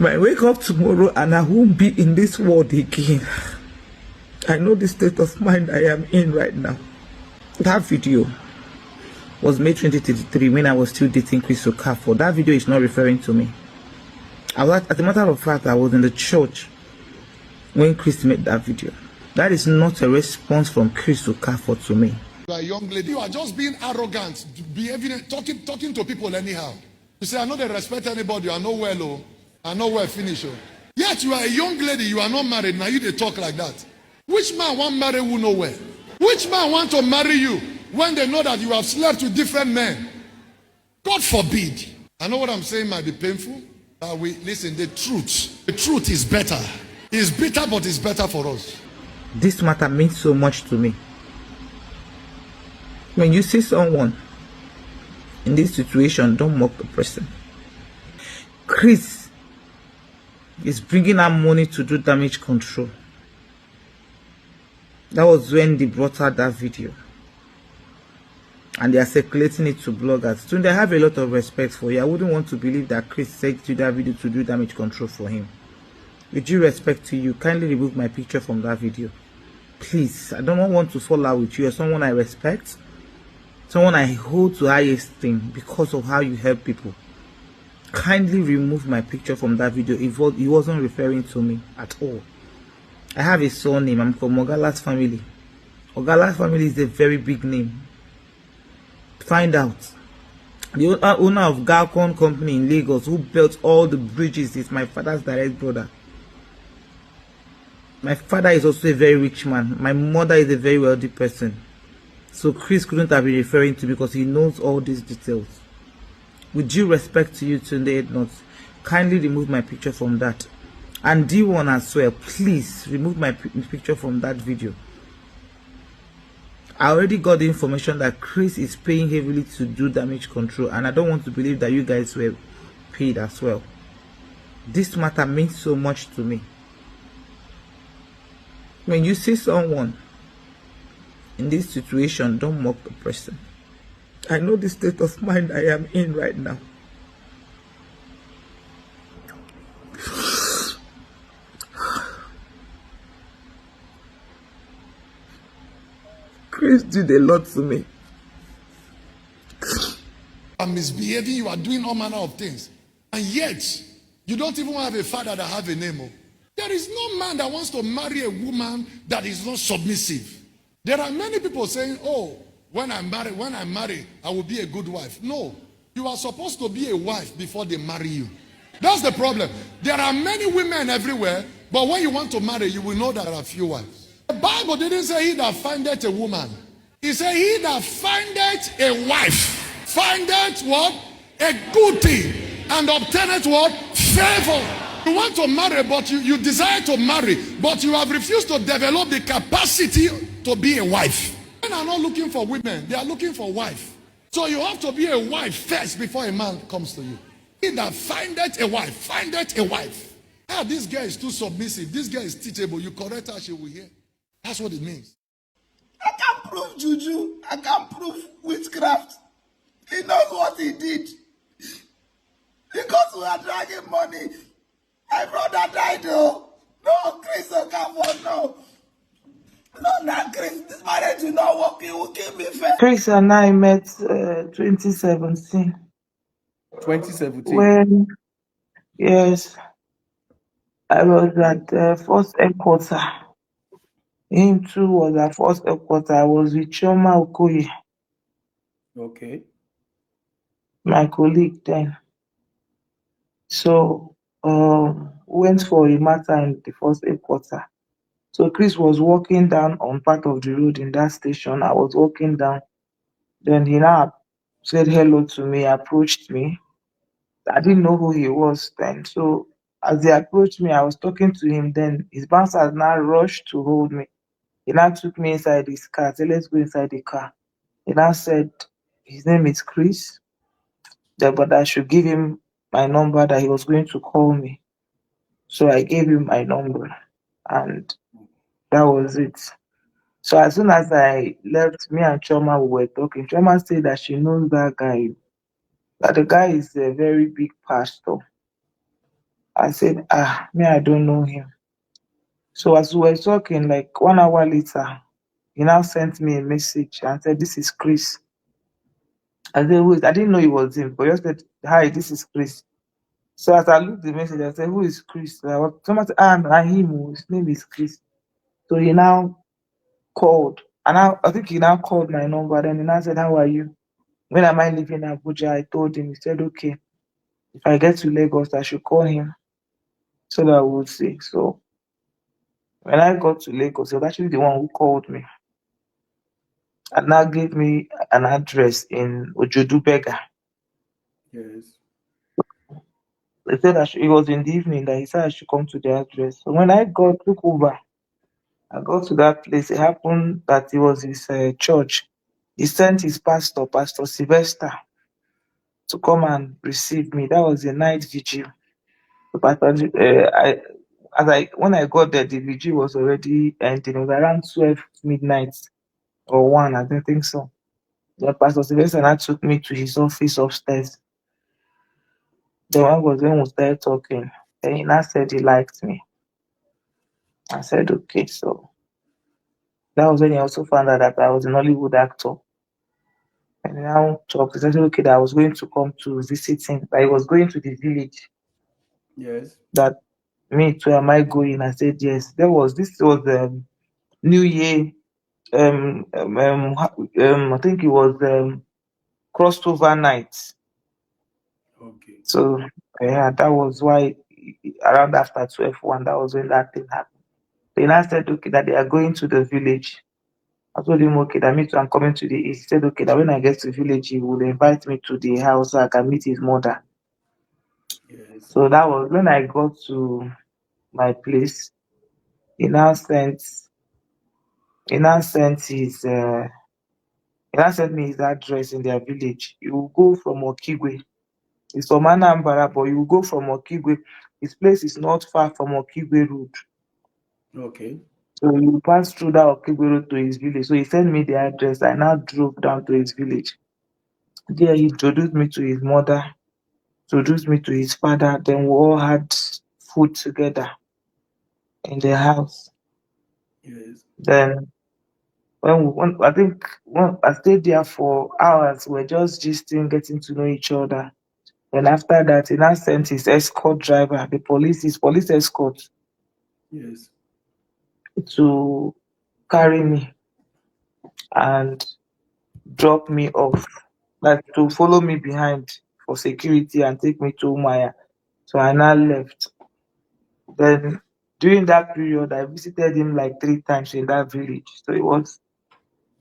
I wake up tomorrow and I won't be in this world again. I know the state of mind I am in right now. That video was May 2023 when I was still dating Chris Okafor. That video is not referring to me. As a matter of fact, I was in the church when Chris made that video. That is not a response from Chris Okafor to me. You are a young lady. You are just being arrogant, behaving, talking to people anyhow. You say, I know they respect anybody. I know well, oh. I know well finish, oh. Yet you are a young lady. You are not married. Now you they talk like that. Which man want marry who know well? Which man want to marry you when they know that you have slept with different men? God forbid. I know what I'm saying might be painful. But listen, the truth is better. It's bitter, but it's better for us. This matter means so much to me. When you see someone in this situation, don't mock the person. Chris is bringing out money to do damage control. That was when they brought out that video. And they are circulating it to bloggers. So they have a lot of respect for you. I wouldn't want to believe that Chris said to that video to do damage control for him. With due respect to you, kindly remove my picture from that video. Please, I don't want to fall out with you. You're someone I respect. Someone I hold to high esteem because of how you help people. Kindly remove my picture from that video. He wasn't referring to me at all. I have a surname. I'm from Ogala's family. Ogala's family is a very big name. Find out. The owner of Galcon company in Lagos who built all the bridges is my father's direct brother. My father is also a very rich man. My mother is a very wealthy person. So Chris couldn't have been referring to me because he knows all these details. With due respect to you, Tunde Ednut, kindly remove my picture from that. And D1 as well, please remove my picture from that video. I already got the information that Chris is paying heavily to do damage control, and I don't want to believe that you guys were paid as well. This matter means so much to me. When you see someone in this situation, don't mock the person. I know the state of mind I am in right now. Chris did a lot to me. You are misbehaving, you are doing all manner of things. And yet, you don't even have a father that have a name. Oh. There is no man that wants to marry a woman that is not submissive. There are many people saying, oh, when I marry, I will be a good wife. No, you are supposed to be a wife before they marry you. That's the problem. There are many women everywhere, but when you want to marry, you will know there are few wives. The Bible didn't say he that findeth a woman. It said he that findeth a wife. Findeth what? A good thing. And obtaineth what? Favor. You want to marry, but you desire to marry, but you have refused to develop the capacity to be a wife. Men are not looking for women, they are looking for wife. So you have to be a wife first before a man comes to you. He that findeth a wife, findeth a wife. Ah, this girl is too submissive, this girl is teachable, you correct her, she will hear. That's what it means. I can prove juju, I can prove witchcraft. He knows what he did. Because we are dragging money. My brother died though. No, Chris Okafor, no. No, Chris, this marriage will not work. He will kill me first. Chris and I met 2017. 2017? When, yes, I was at first headquarter. Him too was at first headquarter. I was with Chioma Okoye. Okay. My colleague then. So, went for a matter in the first headquarter. So Chris was walking down on part of the road in that station. I was walking down. Then he now said hello to me, approached me. I didn't know who he was then. So as he approached me, I was talking to him. Then his bouncers now rushed to hold me. He now took me inside his car. Said, let's go inside the car. He now said his name is Chris, but I should give him my number, that he was going to call me. So I gave him my number, and that was it. So as soon as I left, me and Choma were talking. Choma said that she knows that guy. That the guy is a very big pastor. I said, me, I don't know him. So as we were talking, like 1 hour later, he now sent me a message and said, "This is Chris." I said, "Who is?" I didn't know it was him, but he just said, "Hi, this is Chris." So as I looked the message, I said, "Who is Chris?" Someone said, Him, oh, his name is Chris. So he now called. And I think he now called my number. Then he now said, "How are you? When am I leaving Abuja?" I told him. He said, "Okay, if I get to Lagos, I should call him so that we'll see." So when I got to Lagos, he was actually the one who called me and now gave me an address in Ojodubega. Yes. They said it was in the evening that he said I should come to the address. So when took over, I got to that place. It happened that it was his church. He sent his pastor, Pastor Sylvester, to come and receive me. That was a night vigil. So when I got there, the vigil was already ending. It was around 12 midnight or 1, I don't think so. The Pastor Sylvester now took me to his office upstairs. The one was when we started talking. Then he now said he liked me. I said, okay. So that was when he also found out that I was an Hollywood actor. And he now talked. He said, okay, that I was going to come to visit him. That he was going to the village. Yes. That me too, am I going? I said, yes. This was New Year. I think it was crossover night. Okay. So yeah, that was why around after 12:1, that was when that thing happened. They now said, okay, that they are going to the village. I told him, okay, that me too, I'm coming to the east. He said, okay, that when I get to the village, he will invite me to the house so I can meet his mother. Yes. So that was when I got to my place. He now sent, he now sent his, he now sent me his address in their village. You will go from Okigwe. It's from Anambra, but you will go from Okigwe. His place is not far from Okigwe Road. Okay. So you pass through that Okigwe Road to his village. So he sent me the address. I now drove down to his village. There he introduced me to his mother, introduced me to his father. Then we all had food together in the house. Yes. Then I think when I stayed there for hours. We're just gisting, getting to know each other. And after that, he now sent his escort driver, his police escort, Yes. to carry me and drop me off, like to follow me behind for security and take me to Umaya. So I now left. Then during that period, I visited him like 3 times in that village. So it was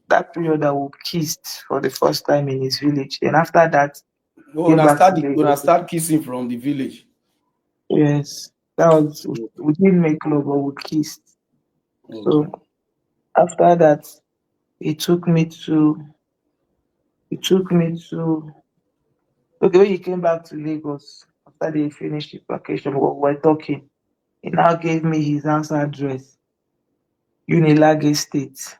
that period that we kissed for the first time in his village. And after that, Oh, came back to when I Lagos. start kissing from the village. Yes, that was Okay. we didn't make love, but we kissed. So Okay. after that, he took me to he took me to okay, when he came back to Lagos after they finished his vacation, we were talking. He now gave me his house address, Unilage State.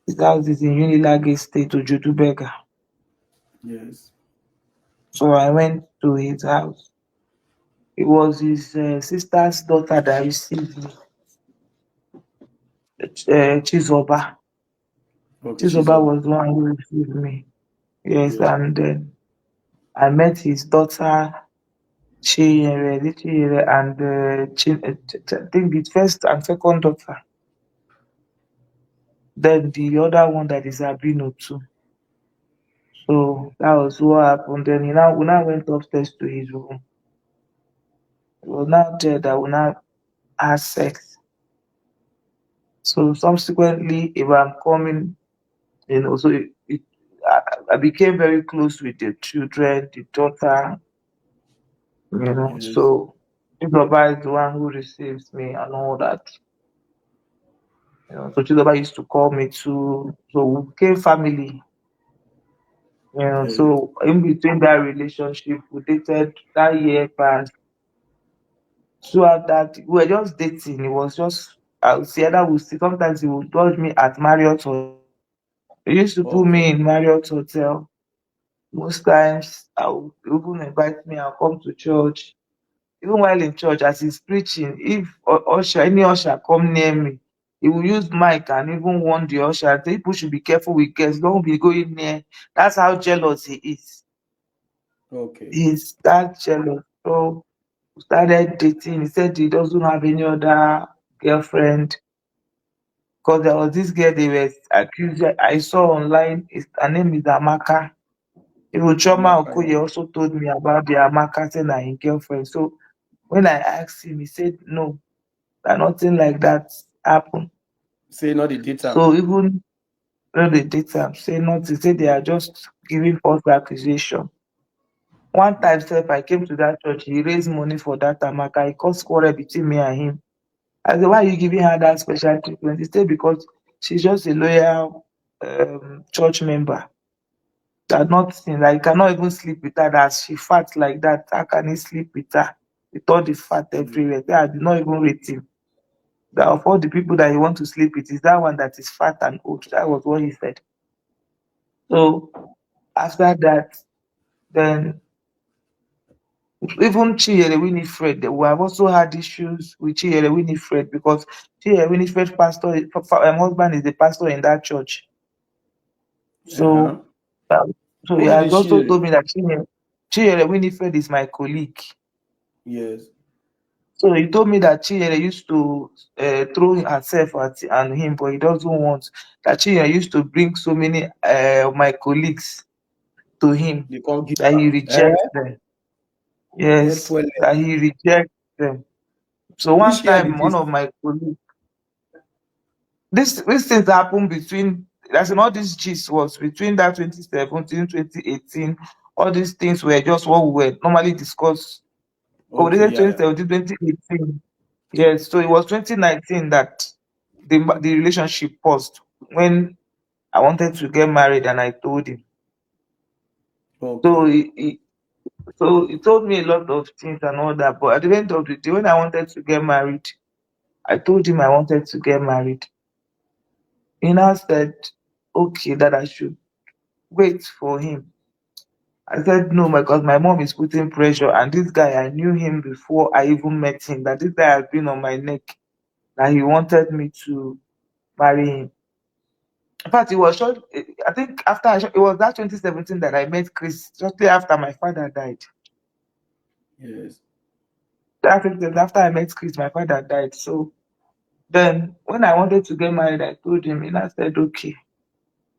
His house is in Unilage State, Ojudubega. Yes. So I went to his house. It was his sister's daughter that received me, Chizoba. Okay. She's Chizoba up. was the one who received me. Yes, Yes. and then I met his daughter, Chinyere, and I think the first and second daughter. Then the other one that is Abino too. So that was what happened. Then we now went upstairs to his room. It was now there that we now had sex. So subsequently, if I'm coming, so I became very close with the children, the daughter, Yes. So Chizoba is the one who receives me and all that. So Chizoba used to call me too. So we became family. Yes. So in between that relationship, we dated that year past. Throughout that, we were just dating. It was just I would say that we see sometimes he would dodge me at Marriott Hotel. He used to put Okay. me in Marriott Hotel. Most times I would even invite me, I'll come to church. even while in church, as he's preaching, if any usher come near me, he will use mic and even warn the usher. People should be careful with guests. Don't be going near. That's how jealous he is. Okay. He's that jealous. So we started dating. He said he doesn't have any other girlfriend because there was this girl they were accused. I saw online. Her name is Amaka. Even Choma Amaka, Okoye also told me about the Amaka saying that his girlfriend. So when I asked him, he said no, that nothing like that happened. say not the data. So even when they date am, say nothing, say they are just giving false accusation. One time sef, I came to that church, he raised money for that Amaka. He caused quarrel between me and him. I said, why are you giving her that special treatment? He said, because she's just a loyal church member. That nothing, like, cannot even sleep with her, that she fat like that. How can he sleep with her? With all the fat everywhere. Say, I did not even rate him. That of all the people that he want to sleep with, is that one that is fat and old. That was what he said. So after that, then even Chinyere Winifred, we have also had issues with Chinyere Winifred because Chinyere Winifred husband is the pastor in that church. Uh-huh. So, so he Who be the has also share? told me that Chinyere Winifred is my colleague. Yes. So he told me that Chinyere used to throw herself at and him, but he doesn't want. That Chinyere used to bring so many of my colleagues to him They can't give that he her. rejects them. Yes, Well, that he rejects them. So which one year be time, one this? of my colleagues, this things happened between, as in all this gist was between that 2017, 2018. All these things were just what we were normally discussed. Okay, Already yeah, yeah. 2017, 2018. Yes, so it was 2019 that the relationship paused when I wanted to get married and I told him. So Okay. he told me a lot of things and all that. But at the end of the day, when I wanted to get married, I told him I wanted to get married. He now said, okay, that I should wait for him. I said no, because my mom is putting pressure, and this guy, I knew him before I even met him. That this guy has been on my neck. That he wanted me to marry him. In fact, it was short. I think it was that 2017 that I met Chris. Shortly after my father died. Yes. After I met Chris, my father died. So then, when I wanted to get married, I told him, and I said, okay,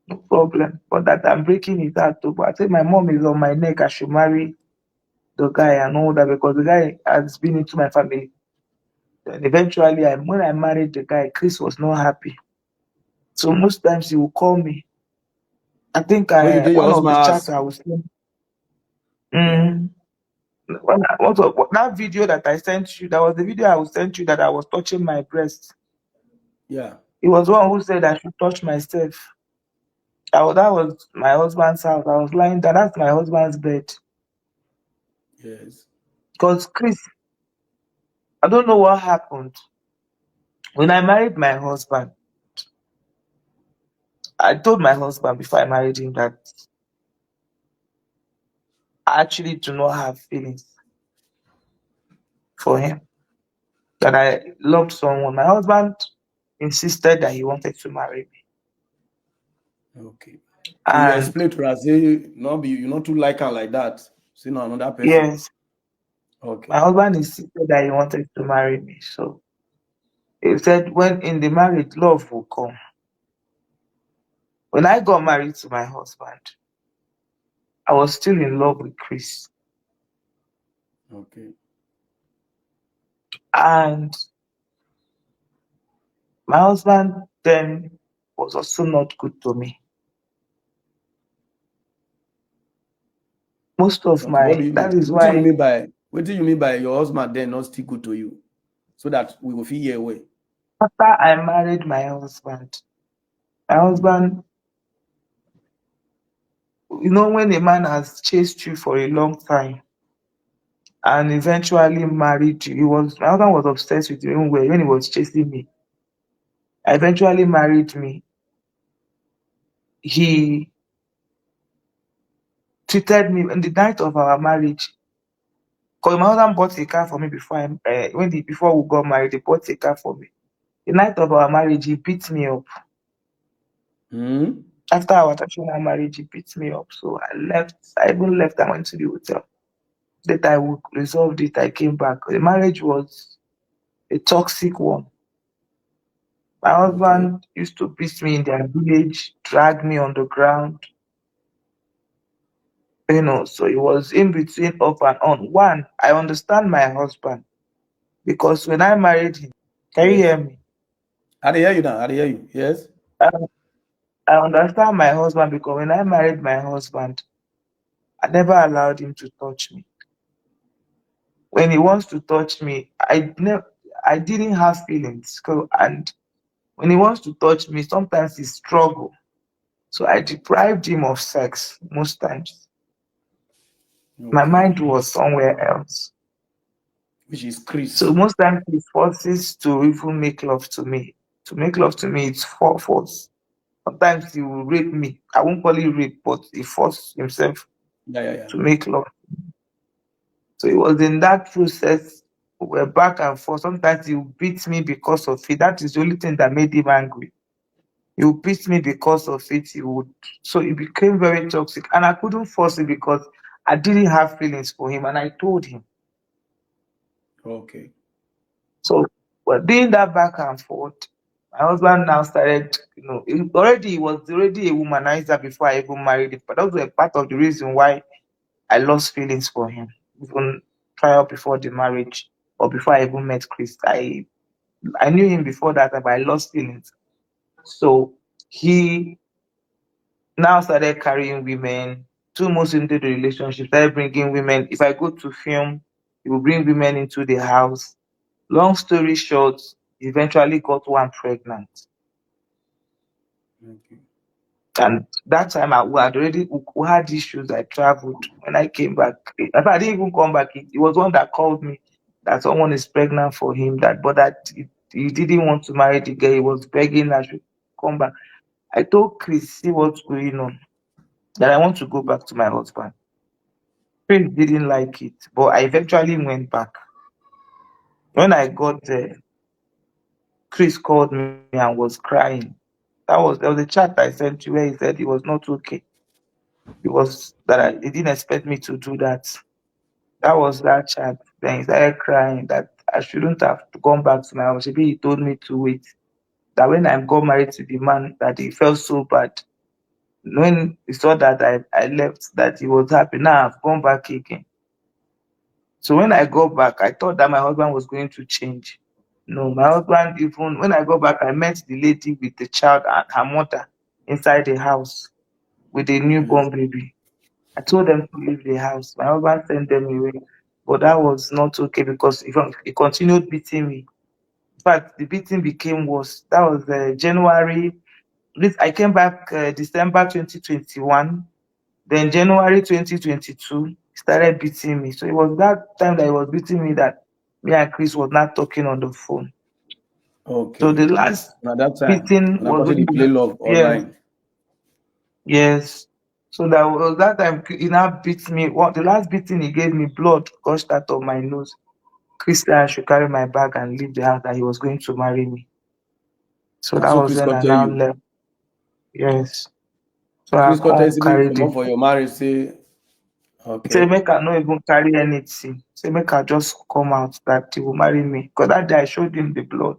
no problem. But that I'm breaking his heart too. But I said, my mom is on my neck. I should marry the guy and all that because the guy has been into my family. And eventually, when I married the guy, Chris was not happy. So most times he will call me. I think When you get your one of husband the chats house. I was saying, Yeah. that video that I sent you, that was the video I was sent you that I was touching my breast. Yeah. He was one who said I should touch myself. That was my husband's house. I was lying down. That's my husband's bed. Yes. Because Chris, I don't know what happened. When I married my husband, I told my husband before I married him that I actually do not have feelings for him. That I loved someone. My husband insisted that he wanted to marry me. Okay. So you And explain to her, say, no, be you not too like her like that. See, no, another person. yes, my Okay. husband insisted that he wanted to marry me. So he said when in the marriage, love will come. When I got married to my husband, I was still in love with Chris. Okay. And my husband then was also not good to me. Most of Okay. What do my, you that mean? is What do you why mean by your husband then not still good to you? So that we will feel your way. after I married my husband, when a man has chased you for a long time and eventually married you, my husband was obsessed with me even when he was chasing me. Eventually married me. He treated me in the night of our marriage, Because my husband bought a car for me before we got married. They bought a car for me. The night of our marriage, he beat me up. Hmm. After our traditional marriage, he beat me up. So I left. I even left. I went to the hotel. That I would resolve it. I came back. The marriage was a toxic one. My Okay. husband used to beat me in their village, drag me on the ground. So it was in between off and on. One, I understand my husband because when I married him, can you Yes. hear me? I dey hear you now. I dey hear you. Yes. I, I understand my husband because when I married my husband, I never allowed him to touch me. When he wants to touch me, I didn't have feelings. And when he wants to touch me, sometimes he struggle. So I deprived him of sex most times. My Okay. mind was somewhere else. Which is So Chris. most times he forces to even make love to me. To make love to me, it's force. Sometimes he will rape me. I won't call it rape, but he forced himself Yeah, yeah, yeah. to make love. So it was in that process, we were back and forth. Sometimes he would beat me because of it. That is the only thing that made him angry. He would beat me because of it. So it became very toxic. And I couldn't force it because I didn't have feelings for him. And I told him. Okay. So, but doing that back and forth, my husband now started, he was already a womanizer before I even married him. But that was a part of the reason why I lost feelings for him, even prior before the marriage or before I even met Chris. I knew him before that, but I lost feelings. So he now started carrying women. 2 months into the relationship, started bringing women. If I go to film, he will bring women into the house. Long story short, he eventually got one pregnant. Okay. And that time we had issues. I traveled. When I came back, in fact, I didn't even come back. It was one that called me that someone is pregnant for him. He didn't want to marry the girl. He was begging I should come back. I told Chris, see what's going on. That I want to go back to my husband. Chris didn't like it, but I eventually went back. When I got there, Chris called me and was crying. There was a chat I sent you where he said he was not okay. He didn't expect me to do that. That was that chat. Then he started crying that I shouldn't have gone back to my house. Maybe he told me to wait. That when I got married to the man, that he felt so bad. When he saw that I left, that he was happy. Now I've gone back again. So when I got back, I thought that my husband was going to change. No, my husband, even when I got back, I met the lady with the child and her mother inside the house with a Yes. newborn baby. I told them to leave the house. My husband sent them away. But that was not okay because he continued beating me. In fact, the beating became worse. That was January. I came back December 2021. Then January 2022, he started beating me. So it was that time that he was beating me that me and Chris was not talking on the phone. So Okay. the last At that time, beating when I was person dey play when, love yes, online. yes. So that was that time he now beat me. The last beating he gave me, blood gushed out of my nose. Chris said I should carry my bag and leave the house, that he was going to marry me. So And that so was Chris when come I tell now you. left. Yes. So I Chris come tell you come say make you carry the comot for your marriage. Say say okay. make I no even carry anything. Say make I just come out that he will marry me. Because that day I showed him the blood.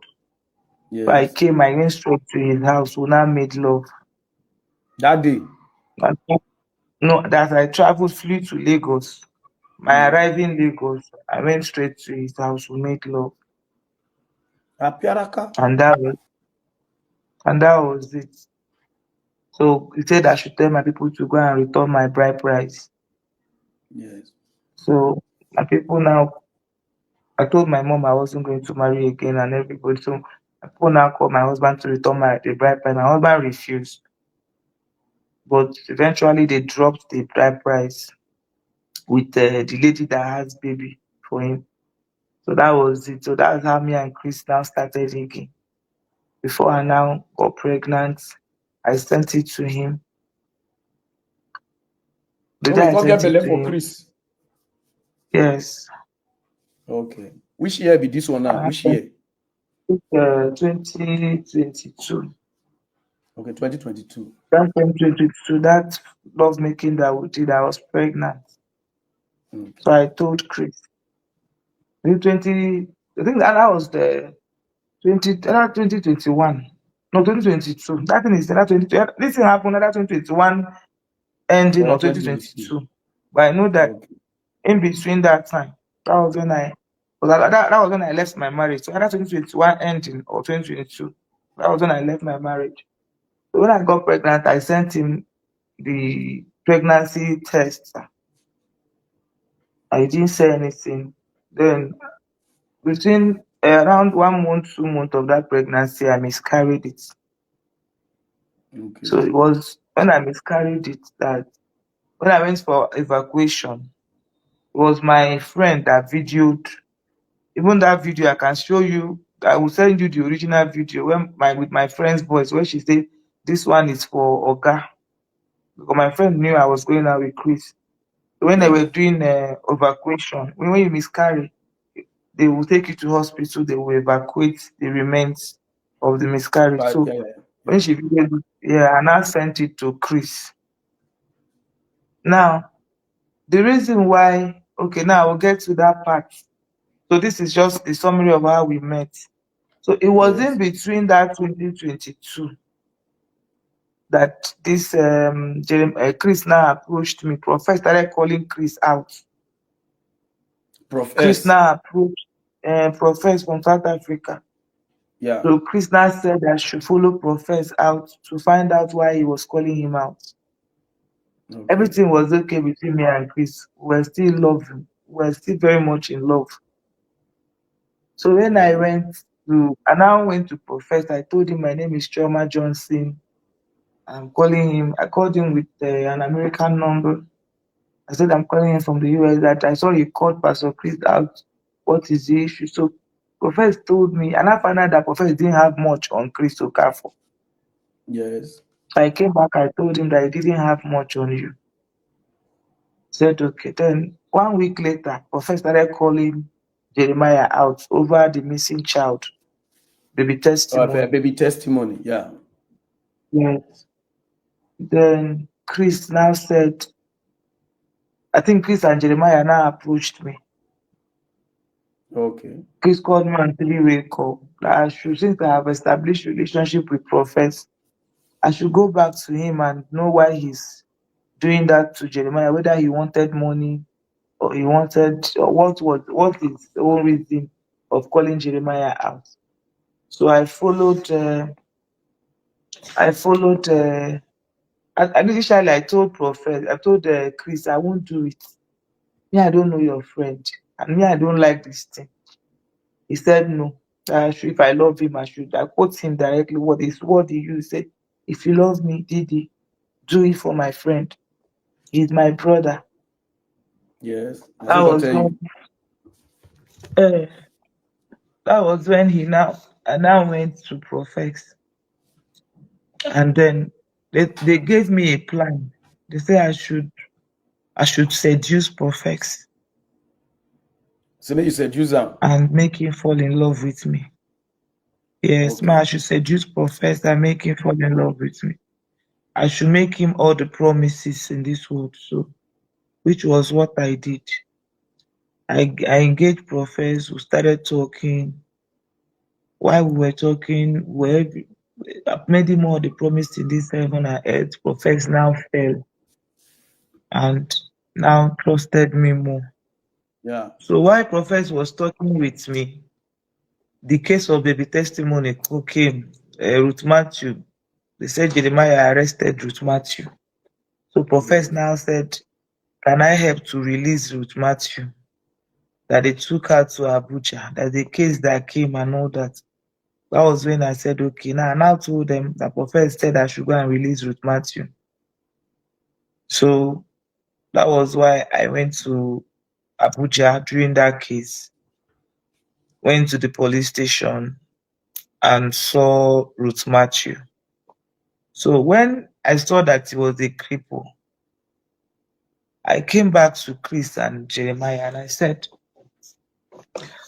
So I Yes. came, I went straight to his house. We now made love. That day. And no, that I traveled, flew to Lagos. My Yes. arrival in Lagos, I went straight to his house. We made love. Apiaraka. And that was it. So he said I should tell my people to go and return my bride price. Yes. So my people now, I told my mom I wasn't going to marry again and everybody. So my people now called my husband to return the bride price. My husband refused. But eventually they dropped the bride price with the lady that has baby for him. So that was it. So that's how me and Chris now started again. Before I now got pregnant, I sent it to him. The Oh, day you I come get sent it belle to for him, Chris. yes. Okay. Which year be this one now? Which year? 2022. Okay, 2022. That 2022, that love making that we did, I was pregnant. So Okay. I told Chris. In 20, I think that was the 2021. No, 2022. That thing is that 20. This thing happened that 2021 ending Oh, of 2022. 2022. But I know that Okay. in between that time, that was when I, that was when I left my marriage. So either 2021 ending or 2022, that was when I left my marriage. So when I got pregnant, I sent him the pregnancy test. I didn't say anything. Then between around 1 month, 2 months of that pregnancy, I miscarried it. Okay. So it was when I miscarried it that when I went for evacuation, it was my friend that videoed. Even that video, I can show you. I will send you the original video when my with my friend's voice where she said, "This one is for Oga," because my friend knew I was going out with Chris. When they Yeah. were doing evacuation, when you miscarry, they will take you to hospital. They will evacuate the remains of the miscarriage. But So yeah, when yeah. she videoed it, yeah, I now sent it to Chris. Now the reason why, okay, now we'll get to that part. So this is just the summary of how we met. So it was in Yes. between that 2022 that this Chris now approached me. Prophet started calling Chris out. Prof Chris S. now approached Prophet from South Africa. Yeah. So Chris now said I should follow Prophet out to find out why he was calling him out. Okay. Everything was okay between me and Chris. We're still loving. We're still very much in love. So when Yeah. I now went to Prophet, I told him my name is Chioma Johnson. I'm calling him. I called him with an American number. I said I'm calling him from the US. That I saw you called Pastor Chris out. What is the issue? So Prophet told me, and I found out that Prophet didn't have much on Chris to care for. Yes. So I came back. I told him that he didn't have much on you. He said okay. Then 1 week later, Prophet started calling Jeremiah out over the missing child, baby testimony. Baby testimony. Yeah. Yes. Then Chris now said, I think Chris and Jeremiah now approached me. Okay. Chris called me on three-way call. That I should, since I have established relationship with Prophet, I should go back to him and know why he's doing that to Jeremiah, whether he wanted money or he wanted, or what is the whole reason of calling Jeremiah out. So I followed, initially I told Prophet, I told Chris, I won't do it. Me, I don't know your friend. And me, I don't like this thing. He said no. If I love him, I quote him directly what he used. He said, if you love me, Didi, do it for my friend. He's my brother. Yes. I That still don't was tell you. when uh, that was when he now I now went to Profess. And then they gave me a plan. They say I should seduce Profess So then you said use them. and make him fall in love with me. Yes, ma, Okay. I should seduce Profess and make him fall in love with me. I should make him all the promises in this world. So, which was what I did. I engaged Professor, we started talking. While we were talking, I've made him all the promise in this heaven and earth. Professor now fell and now trusted me more. Yeah. So while Professor was talking with me, the case of baby testimony came. Ruth Matthew, they said Jeremiah arrested Ruth Matthew. So Professor Yes. now said, can I help to release Ruth Matthew? That they took her to Abuja, that the case that came and all that. That was when I said, okay, now I now told them that Prophet said I should go and release Ruth Matthew. So that was why I went to Abuja during that case, went to the police station and saw Ruth Matthew. So when I saw that he was a cripple, I came back to Chris and Jeremiah and I said,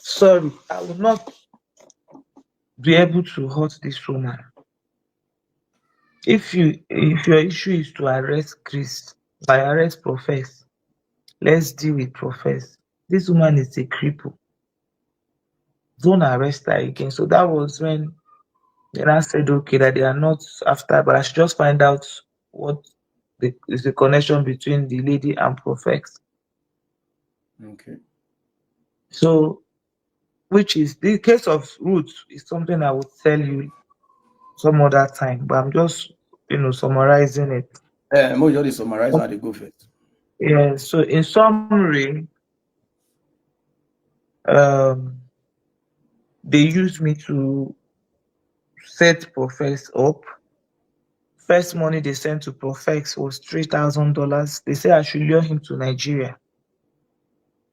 Sorry, I will not be able to hurt this woman. If your issue is to arrest Chris, by arrest Profess, let's deal with Profess. This woman is a cripple. Don't arrest her again. So that was when they now said okay that they are not after, but I should just find out what is the connection between the lady and Profess. Okay. So which is the case of Ruth is something I would tell you some other time, but I'm just summarizing it. Mo just dey summarize how they go first. Yeah, so in summary, um, they used me to set Profess up. First money they sent to Profess was $3,000. They said I should lure him to Nigeria.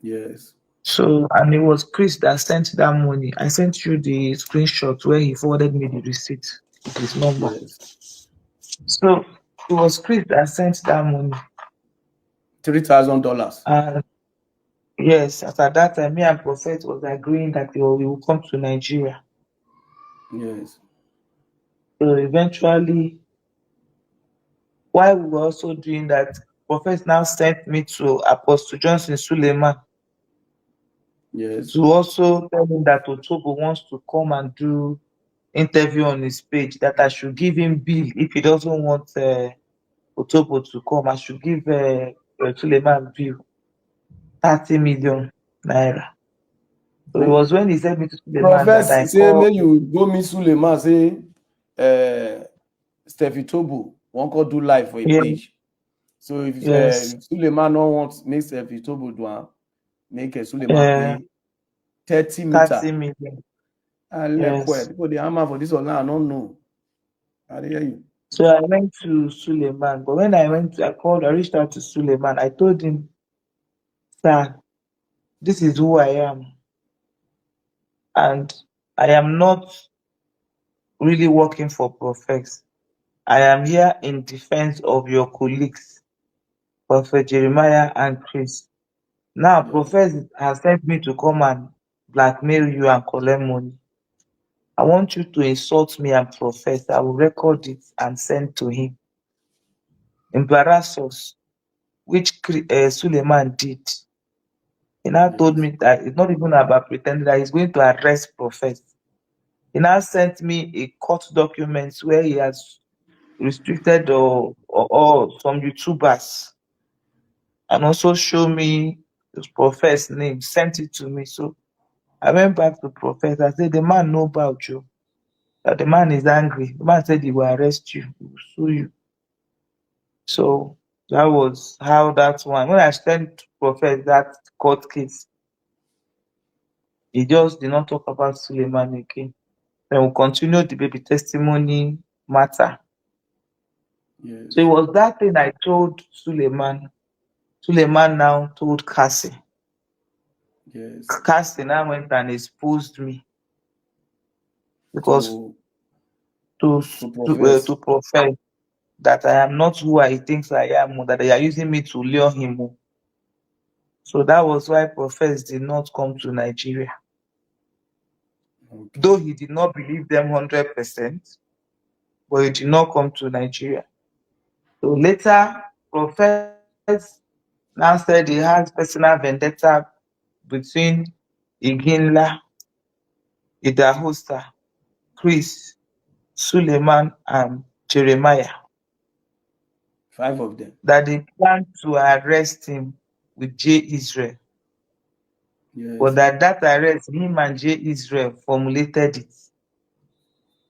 Yes. So, and it was Chris that sent that money. I sent you the screenshot where he forwarded me the receipt with his number. Yes. So it was Chris that sent that money. $3,000. And yes, at that time, me and Prophet was agreeing that we will come to Nigeria. Yes. So eventually, while we were also doing that, Prophet now sent me to Apostle Johnson Suleiman Yes. to also tell him that Otobo wants to come and do interview on his page, that I should give him bill if he doesn't want Otobo to come. I should give Suleiman bill 30 million naira. So it was when he sent me to Suleiman that I Profess say called. make you go meet Suleiman say Steffi Tobo wan come do live for a Yeah, page. So if yes, Suleiman no want make Steffi Tobo do am, make Suleiman uh, pay 30 30 meter. million. Lekwe. Yes. People dey hammer for this one now, I don't know. I dey hear you. So I went to Suleiman, but when I reached out to Suleiman. I told him, sir, this is who I am, and I am not really working for Profess. I am here in defense of your colleagues, Prophet Jeremiah and Chris. Now, Yeah. Profess has sent me to come and blackmail you and collect money. I want you to insult me and Profess. I will record it and send to him. Embarrass us, which Suleiman did. He now told Yes. me that it's not even about pretending that he's going to arrest Profess. He now sent me a court document where he has restricted or some YouTubers, and also show me his Profess name, sent it to me. So I went back to Profess. I said, the man know about you, that the man is angry. The man said he will arrest you, he will sue you. So that was how that one. When I sent Profess that court case, he just did not talk about Suleiman again. Then we continued the baby testimony matter. So it Yes. was that thing I told Suleiman. Suleiman now told Cassie. Yes. Cassie now went and exposed me because To to Profess. to profess that I am not who I think I am, or that they are using me to lure him. So that was why Profess did not come to Nigeria. Okay. Though he did not believe them 100%, but he did not come to Nigeria. So later, Profess now said he has personal vendetta between Iginla, Idahosa, Chris, Suleiman, and Jeremiah, 5 of them. that they plan to arrest him with J. Israel. But Yes. that arrest, him and J. Israel formulated it.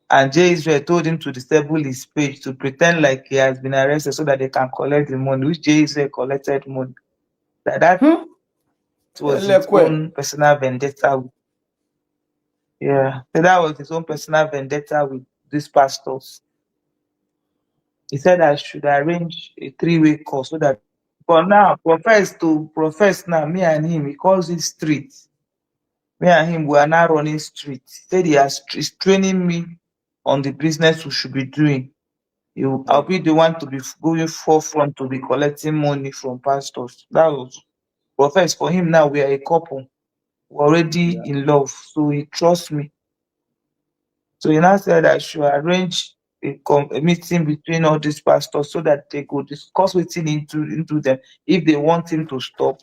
And J. Israel told him to disable his page to pretend like he has been arrested so that they can collect the money, which J. Israel collected money. That was his Lekwe. own personal vendetta. Yeah. So that was his own personal vendetta with these pastors. He said I should arrange a three-way call so that for now, profess now, me and him, he calls it street. Me and him, we are now running street. He said he's training me on the business we should be doing. I'll be the one to be going forefront to be collecting money from pastors. That was Profess. For him now, we are a couple. were already Yeah. in love, so he trusts me. So he now said I should arrange a meeting between all these pastors so that they could discuss wetin into them. If they want him to stop,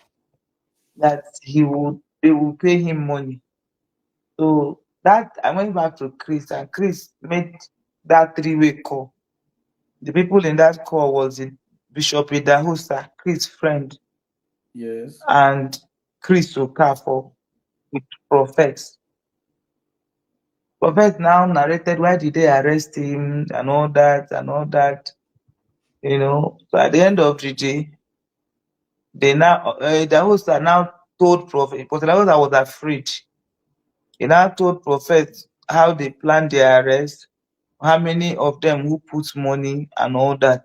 that they will pay him money. So that I went back to Chris, and Chris made that three-way call. The people in that call was Bishop Idahosa, Chris' friend, Yes. and Chris Okafor with prophets. Prophet now narrated why did they arrest him and all that and all that, you know. So at the end of the day, they now Idahosa now told Prophet, because Idahosa was afraid. He now told Prophet how they planned their arrest, how many of them who put money and all that.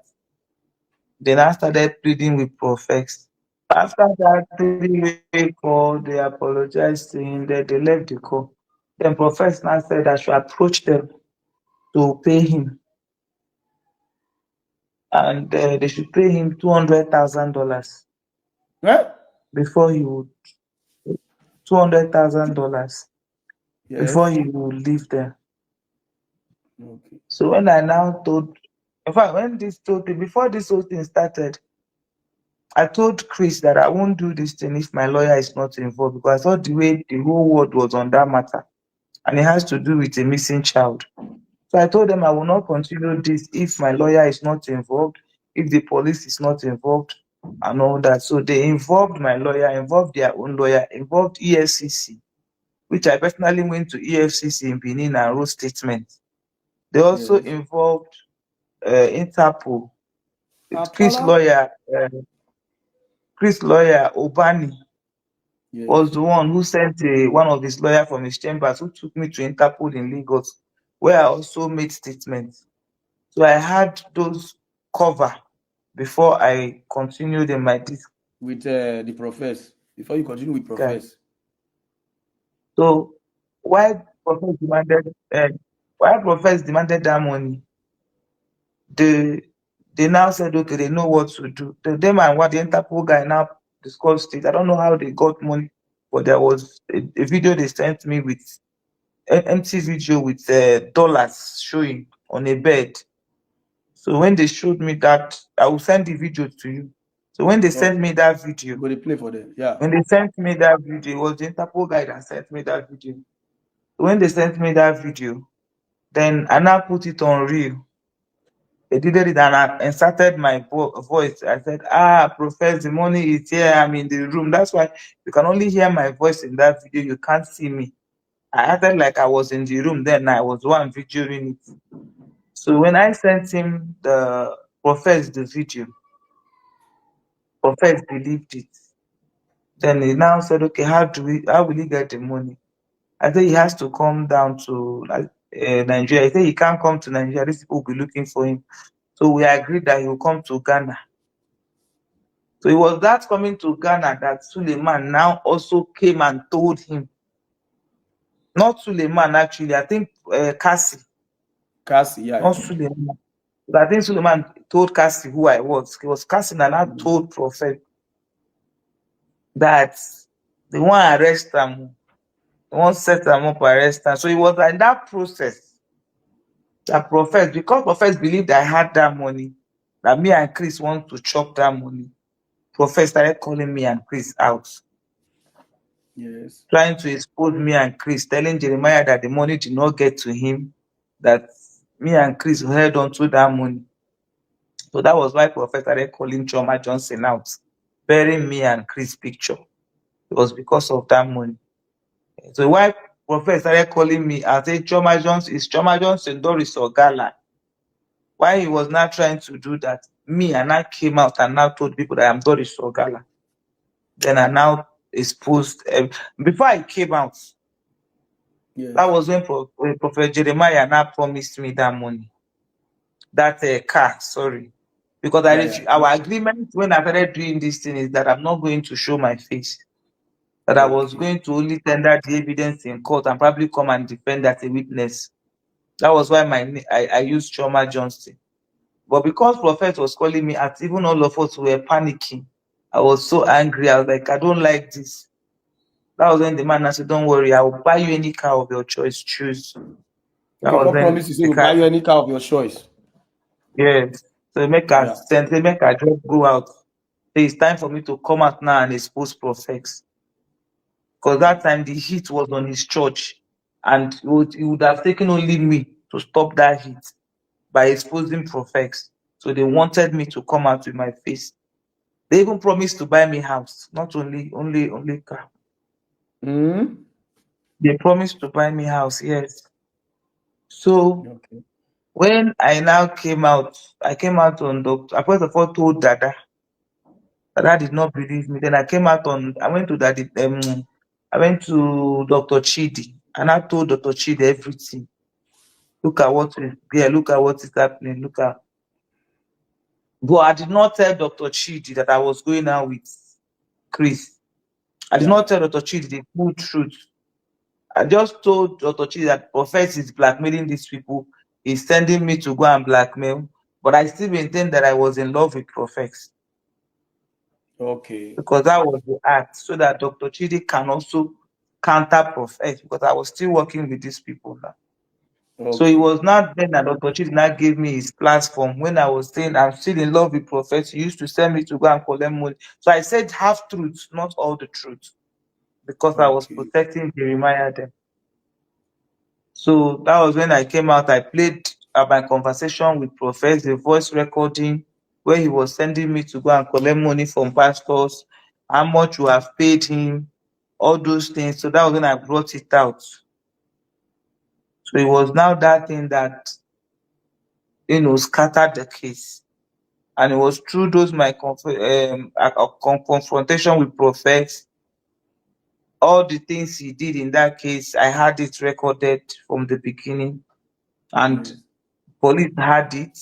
They now started pleading with prophets. After that three-way call, they apologized to him, then they left the call. Then prophets now said I should approach them to pay him, and they should pay him $200,000 Huh? before he would $200,000 before Yes. he would leave them. Okay. So when I now told, in fact, when this told me before this whole thing started, I told Chris that I won't do this thing if my lawyer is not involved, because I thought the way the whole world was on that matter, and it has to do with a missing child. So I told them I will not continue this if my lawyer is not involved, if the police is not involved, and all that. So they involved my lawyer, involved their own lawyer, involved EFCC, which I personally went to EFCC in Benin and wrote statements. They also Yes. involved Interpol. Chris' Apollo. lawyer, uh, Chris' lawyer Obani was Yes. the one who sent one of his lawyers from his chambers who took me to Interpol in Lagos, where I also made statements. So I had those cover before I continued in my disc With the profess. Before you continue with guy. profess. So why Professor demanded why Professor demanded that money, they they now said okay, they know what to do. Them and what the Interpol guy now discussed it. I don't know how they got money, but there was a video they sent me with empty video with dollars showing on a bed. So when they showed me that, I will send the video to you. So when they sent Okay. me that video, Go to play for them. Yeah. when they sent me that video, it was the Interpol guy that sent me that video. So when they sent me that video, then I now put it on reel. They did it and I inserted my voice. I said, Professor, the money is here. I'm in the room. That's why you can only hear my voice in that video. You can't see me. I acted like I was in the room then. I was one videoing it. So when I sent him the video, Professor believed it. Then he now said, okay, how will he get the money? I said he has to come down to Nigeria. He said he can't come to Nigeria. These people will be looking for him. So we agreed that he will come to Ghana. So it was that coming to Ghana that Suleiman now also came and told him. Not Suleiman, actually. I think Cassie, Cassie. Yeah. not Suleiman. But I think Suleiman told Cassie who I was. It was Cassie that now told Prophet that they want to arrest him. They want to set them up, arrest him. So it was like that process that Prophet, because Prophet believed I had that money, that me and Chris want to chop that money. Prophet started calling me and Chris out, Yes. trying to expose me and Chris, telling Jeremiah that the money did not get to him, that me and Chris held on to that money. So that was why Prophet started calling Choma Johnson out, burying me and Chris' picture. It was because of that money. So why Prophet started calling me and say Choma Johnson is Choma Johnson, Doris Ogala. Why he was not trying to do that, me and I came out and now told people that I'm Doris Ogala. Then I now exposed. Before I came out, that Yes. was when Prophet Jeremiah now promised me that money, that car. Sorry, because Yeah. Yeah. our agreement when I started doing this thing is that I'm not going to show my face. That I was Okay. going to only tender the evidence in court and probably come and defend as a witness. That was why I used Choma Johnson. But because Prophet was calling me out, even all of us were panicking. I was so angry. I was like, I don't like this. That was when the man said, "Don't worry, I will buy you any car of your choice. Choose." That Okay, was God when promised to say the we'll buy car. you any car of your choice. Yes. So make her Yeah. send, say make her just go out. Say it's time for me to come out now and expose prophets. Because that time the heat was on his church, and it would have taken only me to stop that heat by exposing prophets. So they wanted me to come out with my face. They even promised to buy me house, not only car. Mm? They promised to buy me house, yes. So Okay. when I now came out, I came out on doctor. I first of all told Dada. Dada did not believe me. Then I came out on. I went to Daddy. I went to Dr. Chidi, and I told Dr. Chidi everything. Look at what is there. Look at what is happening. Look at. But I did not tell Dr. Chidi that I was going out with Chris. I did Yeah. not tell Dr. Chidi the full truth. I just told Dr. Chidi that Prophet is blackmailing these people. He's sending me to go and blackmail. But I still maintain that I was in love with Prophet, Okay. because that was the act, so that Dr. Chidi can also counter Prophet, because I was still working with these people now. So it Okay. was not then that Dr. Chidi now gave me his platform when I was saying I'm still in love with Prophet. He used to send me to go and collect money. So I said half truth, not all the truth, because I was Okay. protecting Jeremiah then. So that was when I came out. I played my conversation with Prophet, the voice recording, where he was sending me to go and collect money from pastors, how much you have paid him, all those things. So that was when I brought it out. So it was now that thing that, scattered the case. And it was through those my confrontation with Prophet, all the things he did in that case, I had it recorded from the beginning, and Yes. police had it.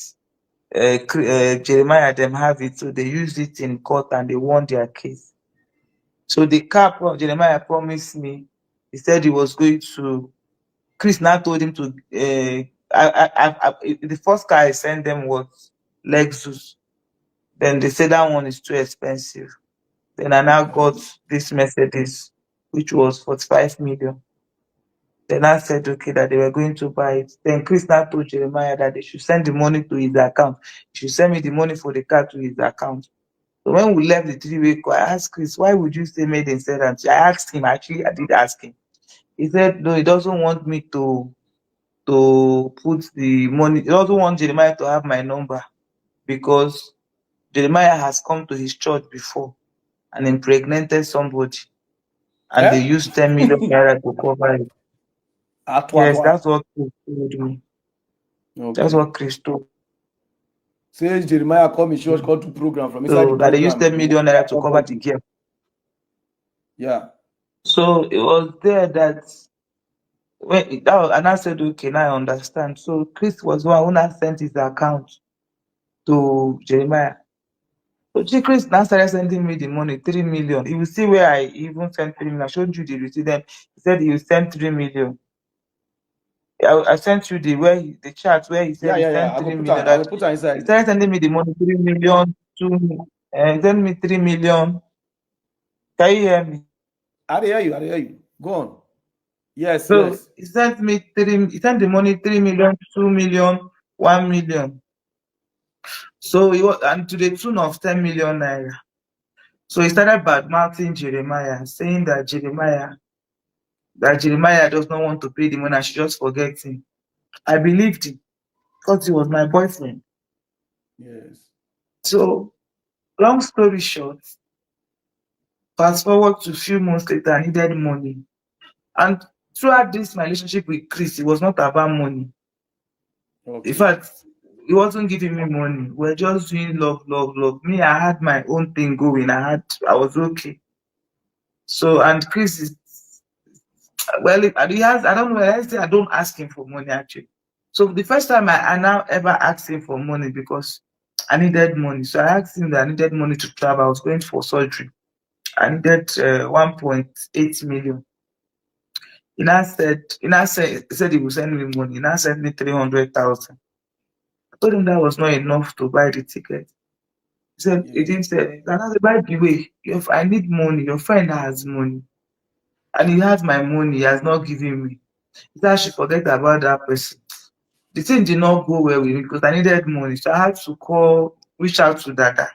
Jeremiah them have it, so they used it in court and they won their case. So the car Jeremiah promised me, he said he was going to. Chris now told him to. The first car I sent them was Lexus. Then they said that one is too expensive. Then I now got this Mercedes, which was 45 million. Then I said, okay, that they were going to buy it. Then Chris now told Jeremiah that they should send the money to his account. He should send me the money for the car to his account. So when we left the three-way call, I asked Chris, why would you say made in settlement? I asked him, actually, I did ask him. He said, no, he doesn't want me to put the money. He doesn't want Jeremiah to have my number, because Jeremiah has come to his church before and impregnated somebody, and they Eh? used 10 million naira to cover it. À toi, Yes, toi. that's what Chris told me. That's Okay. what Chris told. Say Jeremiah come in church, come to program. From inside the So that they used program, 10 they want million naira to cover the somebody. gap. Yeah. So it was there that and I said, okay, now I understand. So Chris was the one who now sent his account to Jeremiah. So Chris now started sending me the money, 3 million. You will see where I even sent 3 million. I showed you the receipt. Then he said he will send 3 million. I sent you the chart where he said Yeah, he yeah, yeah. sent I go 3 put her. million. I go That put her he inside. started sending me the money, 3 million, he sent me 3 million. Can you hear me? I hear you. I hear you. Go on. Yes, So yes. he sent the money 3 million, 2 million, 1 million. So he was, and to the tune of 10 million naira. So he started bad mouthing Jeremiah, saying that Jeremiah does not want to pay the money, I should just forget him. I believed him because he was my boyfriend. Yes. So long story short, fast forward to a few months later, I needed money. And throughout this my relationship with Chris, it was not about money. In Okay. fact, he wasn't giving me money. We're just doing love, love, love. Me, I had my own thing going. I was okay. So, and Chris is, well, he has, I don't know, I don't ask him for money actually. So the first time I now ever asked him for money, because I needed money. So I asked him that I needed money to travel. I was going for surgery. I needed 1.8 million. He said he would send me money. He now sent me 300,000. I told him that was not enough to buy the ticket. He Yes. didn't say, by the way, I need money. Your friend has money. and he has my money, he has not given me. He said I should forget about that person. The thing did not go well with me because I needed money. So I had to reach out to Dada.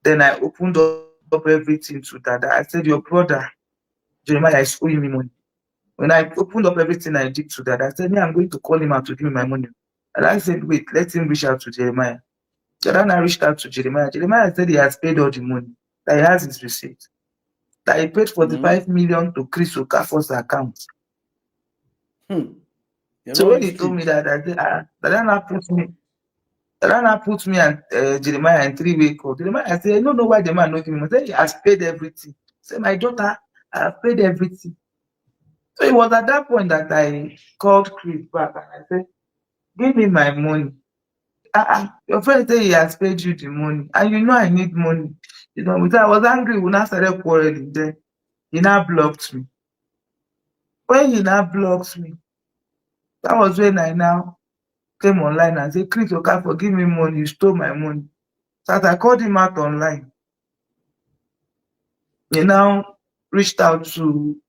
Then I opened up everything to Dada. I said, your brother, Jeremiah, is owing me money. When I opened up everything I did to Dada, I said, I'm going to call him out to give me my money. And I said, wait, let him reach out to Jeremiah. Dada now reached out to Jeremiah. Jeremiah said he has paid all the money, that he has his receipt, that he paid 45 million to Chris Okafor's account. So when he told me that, I said, Dada now put me and Jeremiah in three-way call. Jeremiah said, I don't know why the man not giving me. I said, he has paid everything. He said, my daughter, I have paid everything. So it was at that point that I called Chris back and I said, give me my money. Your friend said he has paid you the money, and you know I need money. You know, because I was angry when I started quarreling. Then he now blocked me. When he now blocked me, that was when I now came online and said, Chris Okafor, give me money. You stole my money. So as I called him out online, he now reached out to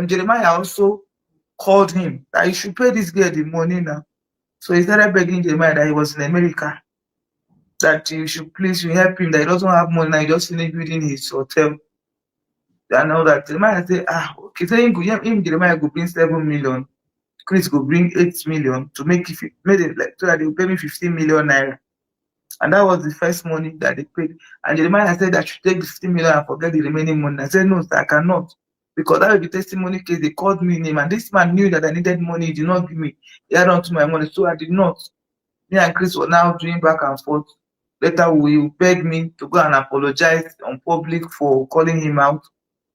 Jeremiah also called him that he should pay this girl the money now. So he started begging Jeremiah that he was in America, that you should please help him, that he doesn't have money now, he just finished building his hotel. And all that. Jeremiah say, okay, so him Jeremiah go bring 7 million, Chris go bring 8 million to make it like so that they will pay me 15 million naira. And that was the first money that they paid. And Jeremiah said that I should take the 15 million and forget the remaining money. I said, no, sir, I cannot. Because that will be testimony case. They called me name, and this man knew that I needed money. He did not give me. He had on to my money, so I did not. Me and Chris were now doing back and forth. Later, he begged me to go and apologize on public for calling him out.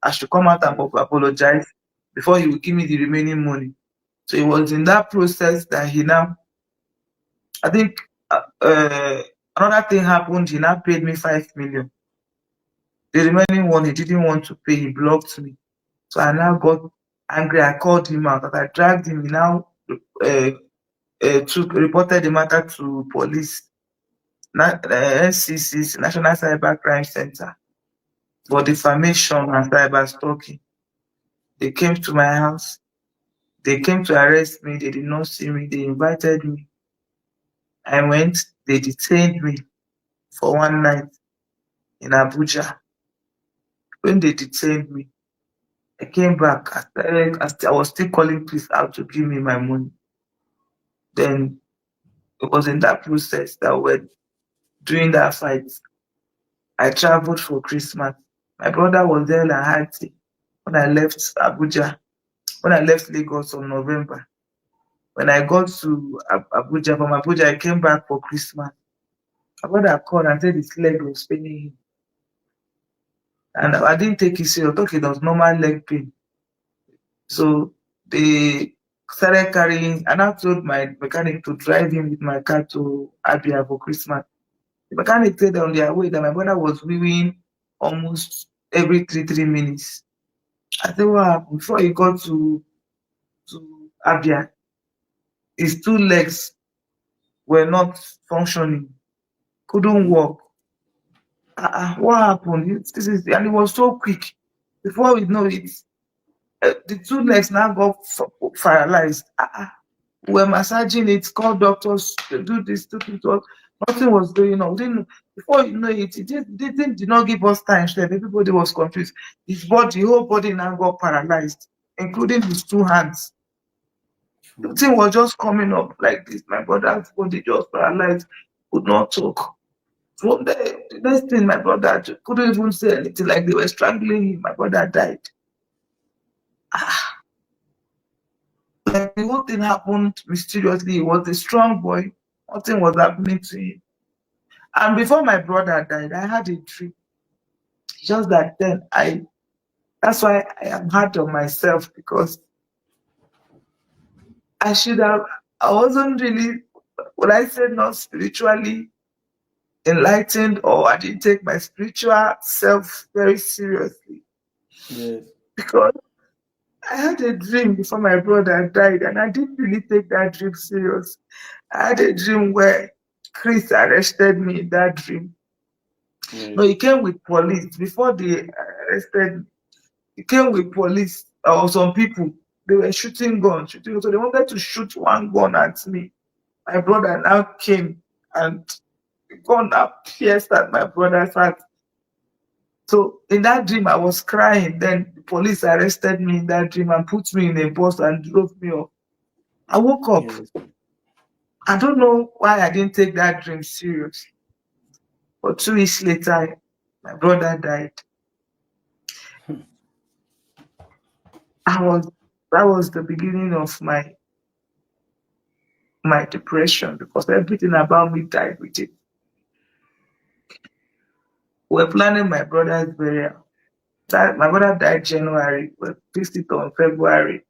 I should come out and apologize before he would give me the remaining money. So it was in that process that he now, I think, another thing happened. He now paid me 5 million. The remaining one he didn't want to pay. He blocked me. So I now got angry. I called him out. As I dragged him, he now reported the matter to police, NCC, National Cyber Crime Center, for defamation and cyber stalking. They came to my house. They came to arrest me. They did not see me. They invited me. I went. They detained me for one night in Abuja. When they detained me, I came back. I was still calling police out to give me my money. Then it was in that process that we're doing that fight. I traveled for Christmas. My brother was there in Haiti when I left Abuja, when I left Lagos on November. When I got to Abuja, from Abuja, I came back for Christmas. My brother called and said his leg was paining him. And I didn't take it serious. I thought it was normal leg pain. So they started carrying, and I told my mechanic to drive him with my car to Abia for Christmas. The mechanic said on their way that my brother was weaving almost every 3 minutes. I said, what happened? Before he got to Abia, his 2 legs were not functioning, couldn't walk. What happened? And it was so quick. Before we know it, the 2 legs now got paralyzed. We were massaging it, called doctors to do this, to do that. Nothing was going on. Before you know it, they did not give us time. Everybody was confused. His whole body now got paralyzed, including his 2 hands. The thing was just coming up like this. My brother's body just paralyzed, could not talk. From the next thing, my brother couldn't even say anything, like they were strangling him. My brother died. Like the whole thing happened mysteriously. He was a strong boy. Nothing was happening to him. And before my brother died, I had a dream. Just that then that's why I am hard on myself, because I wasn't really, when I say not spiritually enlightened, or I didn't take my spiritual self very seriously. Yes. Because I had a dream before my brother died, and I didn't really take that dream serious. I had a dream where Chris arrested me in that dream. Yes. No, he came with police. Before they arrested me, He came with police or some people. They were shooting guns, shooting. So they wanted to shoot one gun at me. My brother now came and the gun now pierced at my brother's heart. So in that dream, I was crying. Then the police arrested me in that dream and put me in a bus and drove me off. I woke up. Yes. I don't know why I didn't take that dream serious. But 2 weeks later, my brother died. I was that was the beginning of my depression because everything about me died with it. We were planning my brother's burial. That my brother died January. We fixed it on February.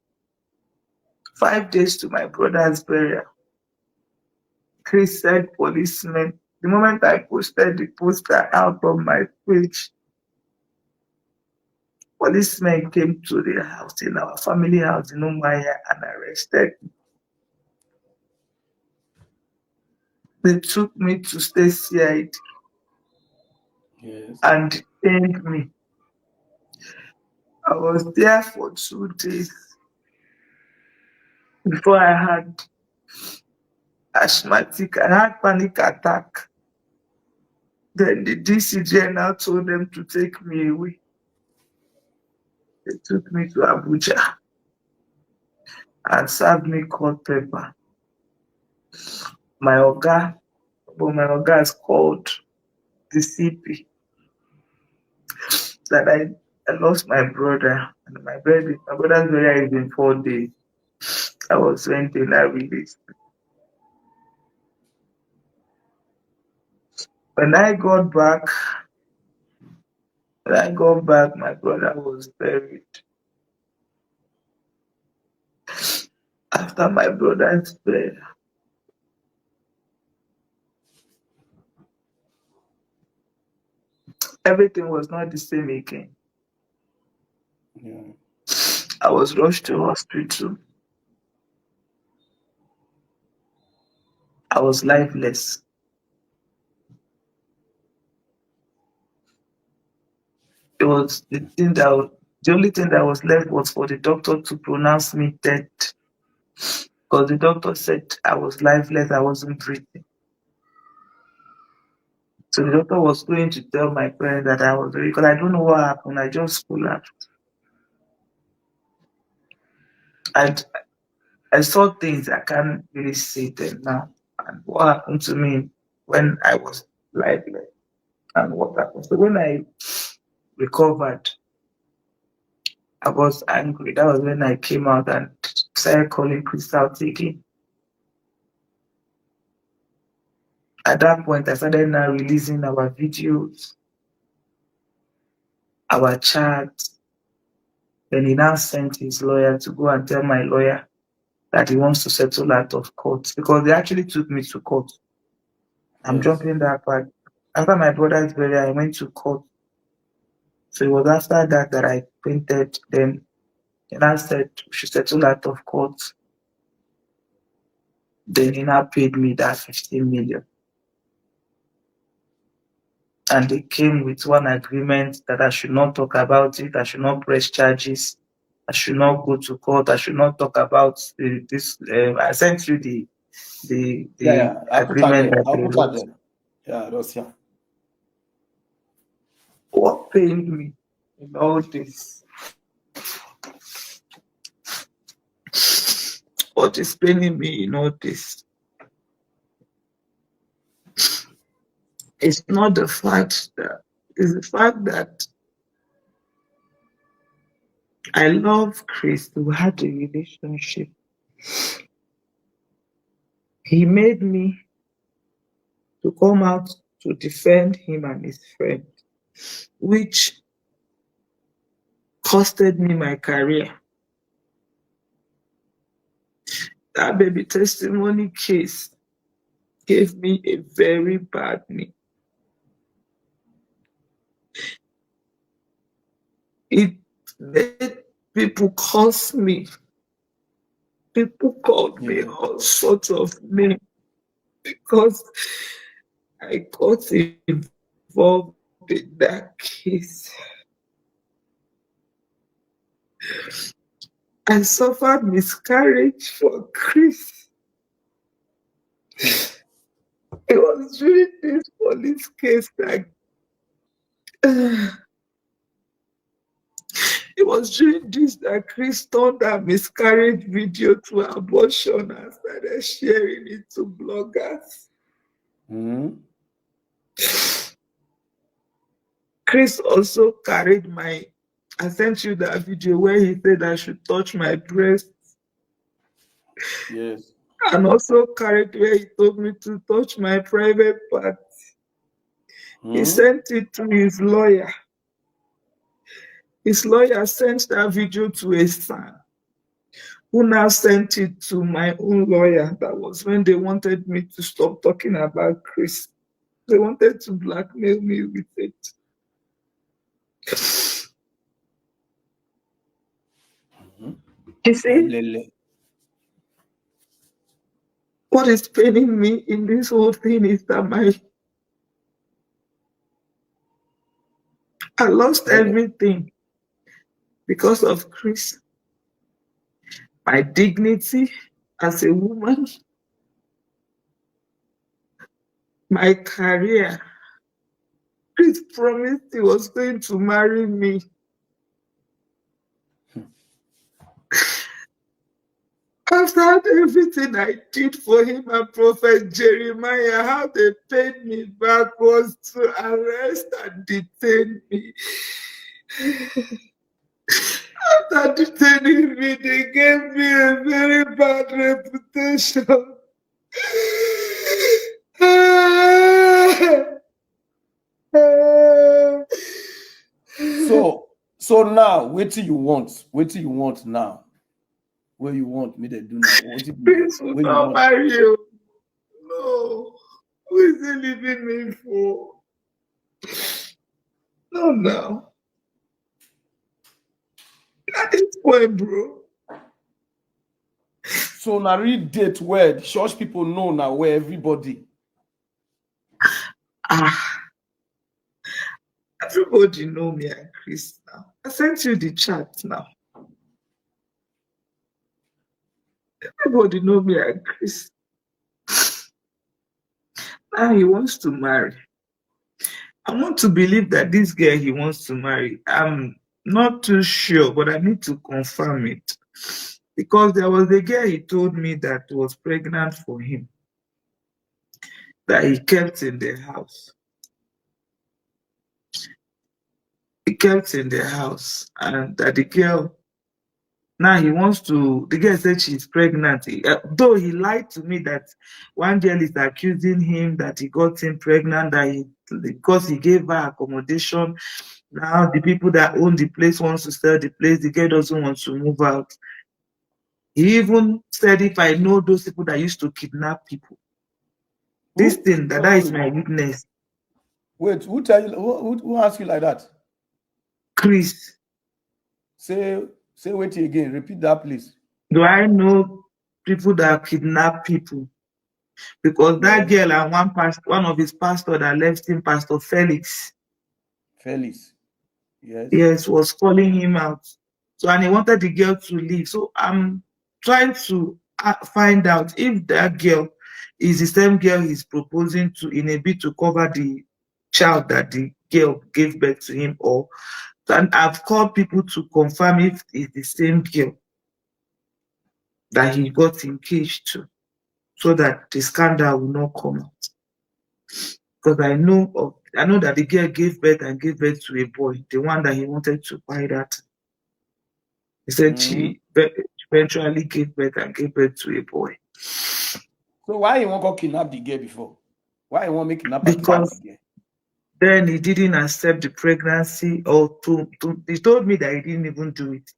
5 days to my brother's burial. Chris said policemen. The moment I posted the poster out of my page, policemen came to the house in our family house in Umaya and arrested me. They took me to state CID Yes. and detained me. I was there for 2 days before I had asthmatic. I had panic attack. Then the DCJ now told them to take me away. They took me to Abuja and served me court paper. My oga, but my oga is called the CP that I lost my brother and my brother's burial is in 4 days. I was when they now released. When I got back, my brother was buried. After my brother's burial, everything was not the same again. Yeah. I was rushed to hospital. I was lifeless. It was the only thing that was left was for the doctor to pronounce me dead. Because the doctor said I was lifeless, I wasn't breathing. So the doctor was going to tell my parents that I was because I don't know what happened. I just collapsed. And I saw things I can't really say them now. And what happened to me when I was lifeless and what happened. So when I recovered, I was angry. That was when I came out and started calling Crystal taking. At that point, I started now releasing our videos, our chats. Then he now sent his lawyer to go and tell my lawyer that he wants to settle out of court because they actually took me to court. I'm Yes. jumping that part. After my brother's burial, I went to court. So it was after that I painted them. And I said we should settle out of court. Then he now paid me that 15 million. And they came with one agreement that I should not talk about it, I should not press charges, I should not go to court, I should not talk about this. I sent you the Yeah. I'll put that agreement there. that I'll they put that wrote. there. Yeah, that's yeah. What pained me in all this? What is paining me in all this? It's not the fact that it's the fact that I love Chris. We had a relationship. He made me to come out to defend him and his friend, which costed me my career. That baby testimony case gave me a very bad name. It made people curse me. People called me all sorts of names because I got involved in that case. I suffered miscarriage for Chris. It was during this police case that it was during this that Chris turned that miscarriage video to abortion and started sharing it to bloggers. Mm-hmm. Chris also carried my, I sent you that video where he said I should touch my breast, Yes. and also carried where he told me to touch my private part. He Mm-hmm. sent it to his lawyer. His lawyer sent that video to a son, who now sent it to my own lawyer. That was when they wanted me to stop talking about Chris. They wanted to blackmail me with it. You see, Lele. what is paining me in this whole thing is that I lost everything because of Chris. My dignity as a woman, my career. Chris promised he was going to marry me. After everything I did for him and Prophet Jeremiah, how they paid me back was to arrest and detain me. After detaining me, they gave me a very bad reputation. So now, what do you want? What do you want now? What you want me to do now? What do Please will what you not want? marry you. No. Who is he leaving me for? No, no. At this point, bro. So now read date where the church people know now where everybody. Everybody know me and Chris now. I sent you the chat now. Everybody know me and Chris. Now he wants to marry. I want to believe that this girl he wants to marry, I'm not too sure, but I need to confirm it. Because there was a girl he told me that was pregnant for him, that he kept in the house. He kept in the house, and that the girl, now he wants to, the girl said she's pregnant. Though he lied to me that one girl is accusing him that he got him pregnant, that because he gave her accommodation. Now the people that own the place wants to sell the place. The girl doesn't want to move out. He even said, if I know those people that used to kidnap people, this thing, that is my witness. Wait, who tell you? Who asked you like that? Chris. Say wait again. Repeat that, please. Do I know people that kidnap people? Because that girl and one of his pastors that left him, Pastor Felix. Felix. Yes. Yes, was calling him out. So, and he wanted the girl to leave. So I'm trying to find out if that girl is the same girl he's proposing to in a bid to cover the child that the girl gave birth to him, or. And I've called people to confirm if it's the same girl that he got engaged to, so that the scandal will not come out. Because I know that the girl gave birth to a boy, the one that he wanted to buy that. He said she eventually gave birth to a boy. So why you won't go kidnap the girl before? Why you won't make kidnap because the girl? Then he didn't accept the pregnancy, or he told me that he didn't even do it.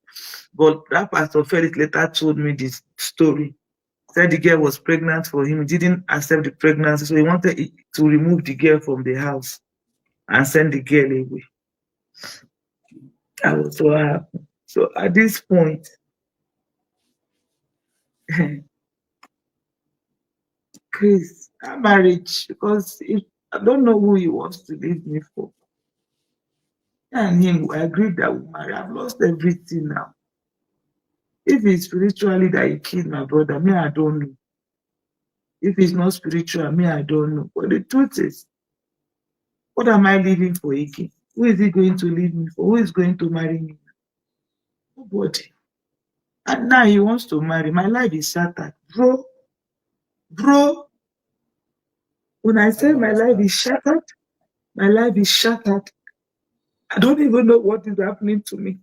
But that Pastor Felix later told me this story. Said the girl was pregnant for him. He didn't accept the pregnancy, so he wanted to remove the girl from the house and send the girl away. That was what happened. So at this point, Chris, that marriage, because I don't know who he wants to leave me for. And him, we agreed that we marry. I've lost everything now. If it's spiritually that he killed my brother, me, I don't know. If it's not spiritual, me, I don't know. But the truth is, what am I living for again? Who is he going to leave me for? Who is going to marry me? Nobody. And now he wants to marry. My life is shattered. Bro, when I say don't my life understand. is shattered, my life is shattered. I don't even know what is happening to me.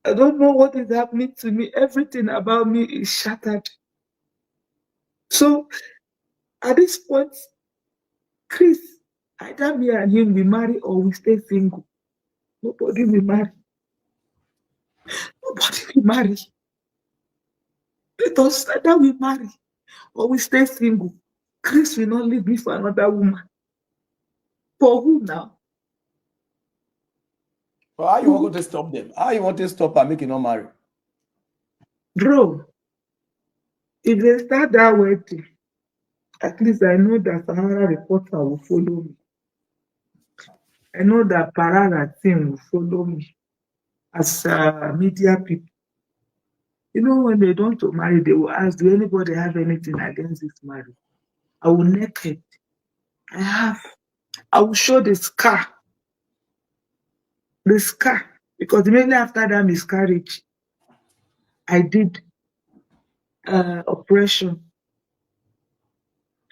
I don't know what is happening to me. Everything about me is shattered. So at this point, Chris, either me and him we marry or we stay single. Nobody will marry. Nobody will marry. Let us either we marry or we stay single. Chris will not leave me for another woman. For who now? But how you want to stop them? How you want to stop and make it not marry? Bro, if they start that wedding, at least I know that Sahara reporter will follow me. I know that Parada team will follow me as media people. You know, when they don't to marry, they will ask, do anybody have anything against this marriage? I will naked. I have. I will show the scar. The scar. Because immediately after that miscarriage, I did operation.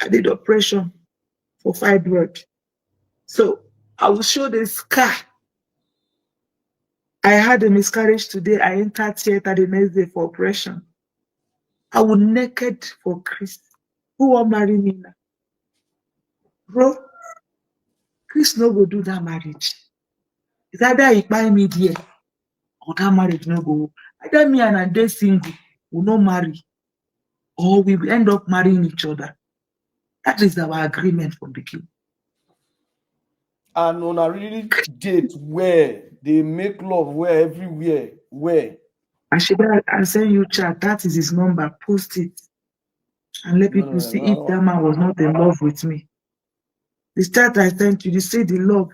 I did operation for fibroid. So I will show the scar. I had a miscarriage today. I entered theater the next day for operation. I will naked for Chris. Who will marry me now? Bro, Chris no go do that marriage. It's either he buy me there or that marriage no go. Either me and Ade single will not marry or we will end up marrying each other. That is our agreement from the beginning. And on a really date where they make love where everywhere where. I send you chat. That is his number. Post it and let people see if that man was not in love with me. The chat I sent you, you see the love.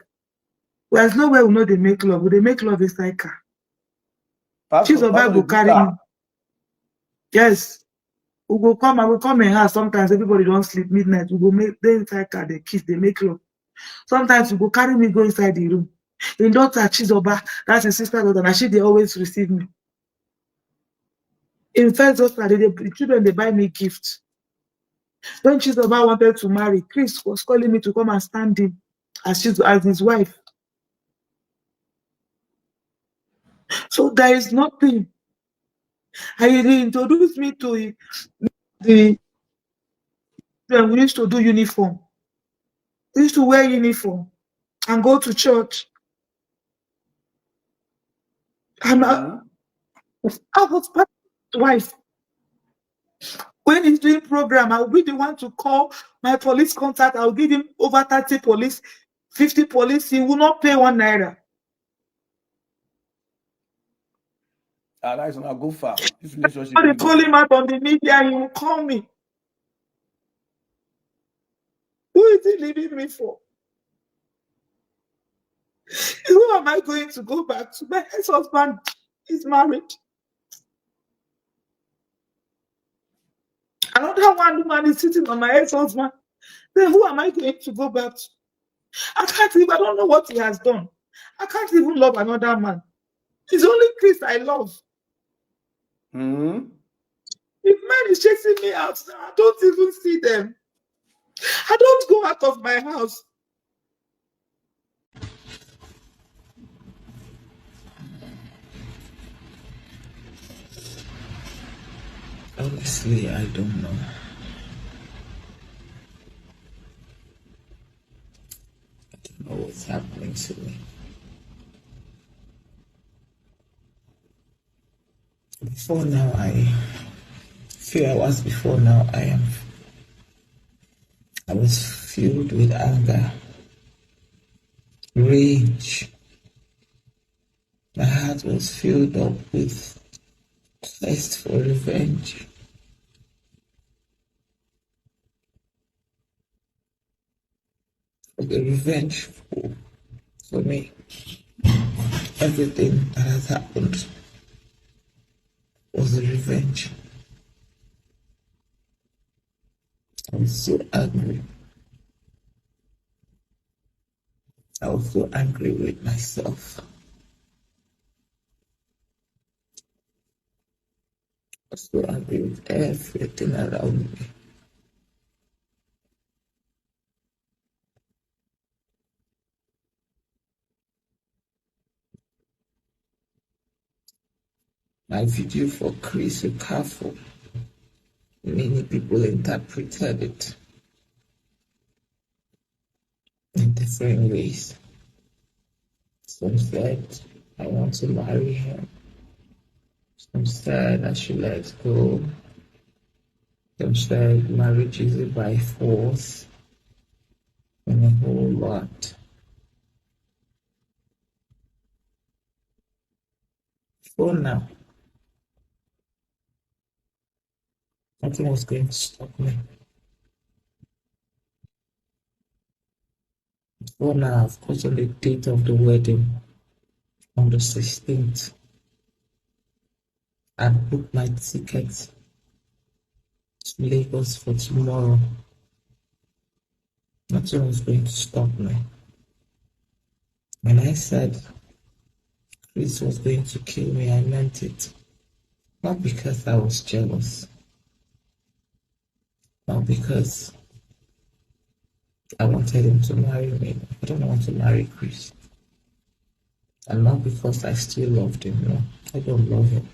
Well, there's nowhere we know they make love. They make love inside car. She's a Bible carrying. Yes. We go come, I will come in house. Sometimes everybody don't sleep midnight. We go make they inside car, they kiss, they make love. Sometimes we go carry me, go inside the room. In daughter Chizoba, that's his sister daughter, and she they always receive me. In first daughter, the children they buy me gifts. When Chizoba wanted to marry, Chris was calling me to come and stand in as his wife. So there is nothing. He introduced me to the when we used to do uniform. We used to wear uniform and go to church. And I was part of his wife. When he's doing program, I'll be the one to call my police contact. I'll give him over 30 police, 50 police. He will not pay 1 naira. That is not go far. This relationship. When they call him out on the media, he will call me. Who is he leaving me for? Who am I going to go back to? My ex-husband is married. Another one woman is sitting on my ex-husband. Then who am I going to go back to? I don't know what he has done. I can't even love another man. It's only Chris I love. If man is chasing me out, I don't even see them. I don't go out of my house. Honestly, I don't know. I don't know what's happening to me. Before now, I was filled with anger, rage. My heart was filled up with thirst for revenge. For the revenge for me. Everything that has happened. was a revenge. I was so angry. I was so angry with myself. I was so angry with everything around me. My video for Chris Okafor, many people interpreted it in different ways. Some said, I want to marry him. Some said I should let go. Some said marriage is by force, and a whole lot. For now, nothing was going to stop me. For now, of course, on the date of the wedding, on the 16th, I booked my tickets to Lagos for tomorrow. Nothing was going to stop me. When I said Chris was going to kill me, I meant it. Not because I was jealous. Not because I wanted him to marry me. I don't want to marry Chris. And not because I still loved him. No, I don't love him.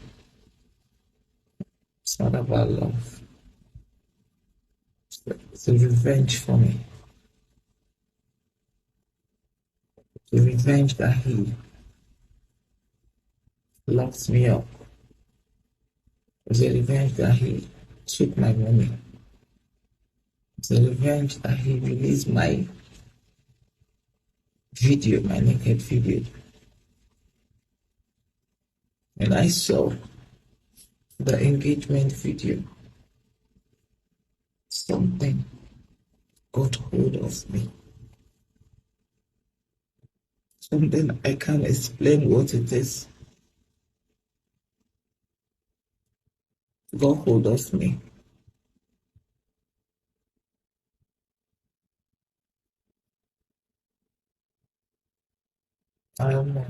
It's not about love. It's a revenge for me. The revenge that he locked me up. It was a revenge that he took my money. It's a revenge that he released my video, my naked video. When I saw the engagement video, something got hold of me. Something I can't explain what it is. Got hold of me. I don't know.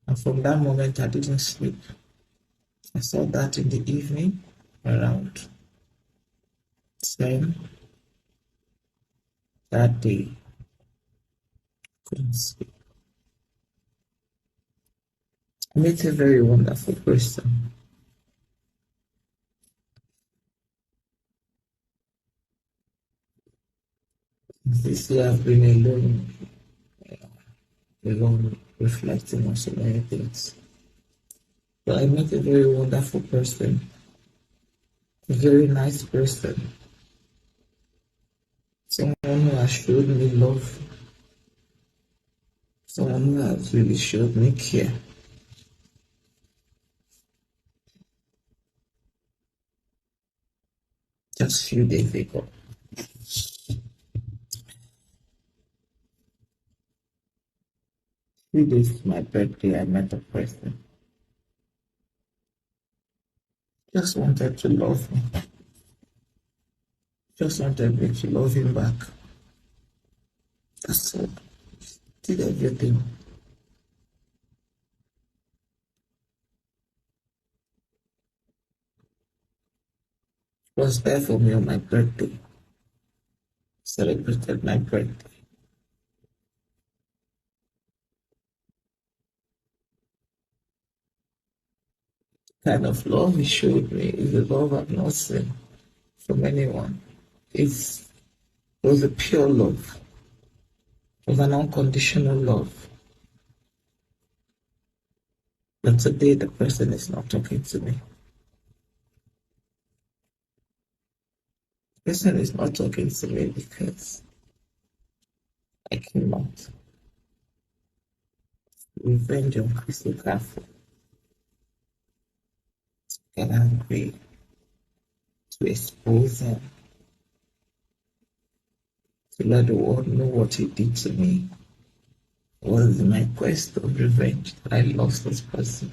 And from that moment, I didn't sleep. I saw that in the evening, around 10 that day. Couldn't sleep. I met a very wonderful person. This year I've been alone, reflecting on so many things. But I met a very wonderful person, a very nice person, someone who has showed me love, someone who has really showed me care. Just a few days ago. Few days to my birthday, I met a person. Just wanted to love me. Just wanted me to love him back. That's all. Did everything. Was there for me on my birthday. Celebrated my birthday. Kind of love he showed me is a love I've not seen from anyone. It was a pure love. It was an unconditional love. But today the person is not talking to me. The person is not talking to me because I cannot revenge on Chris Okafor. Get angry, to expose him, to let the world know what he did to me. It was in my quest of revenge that I lost this person.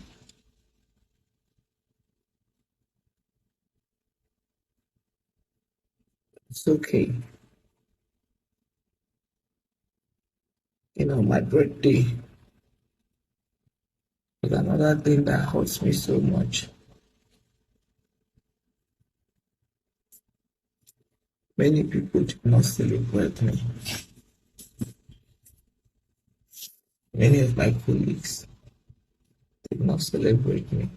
It's okay. My birthday is another thing that hurts me so much. Many people do not celebrate me. Many of my colleagues did not celebrate me.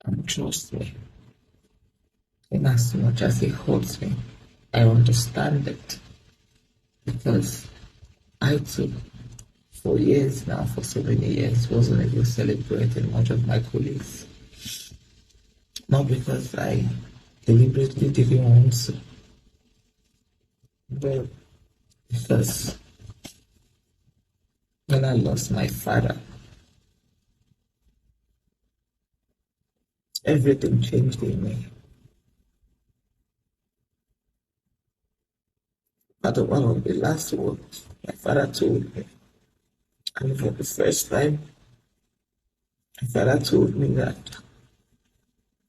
And trust me, in as much as it hurts me, I understand it. Because I too, for years now, for so many years, wasn't able to celebrate much of my colleagues. Not because I deliberately didn't want to, but because when I lost my father, everything changed in me. But one of the last words my father told me, and for the first time, my father told me that,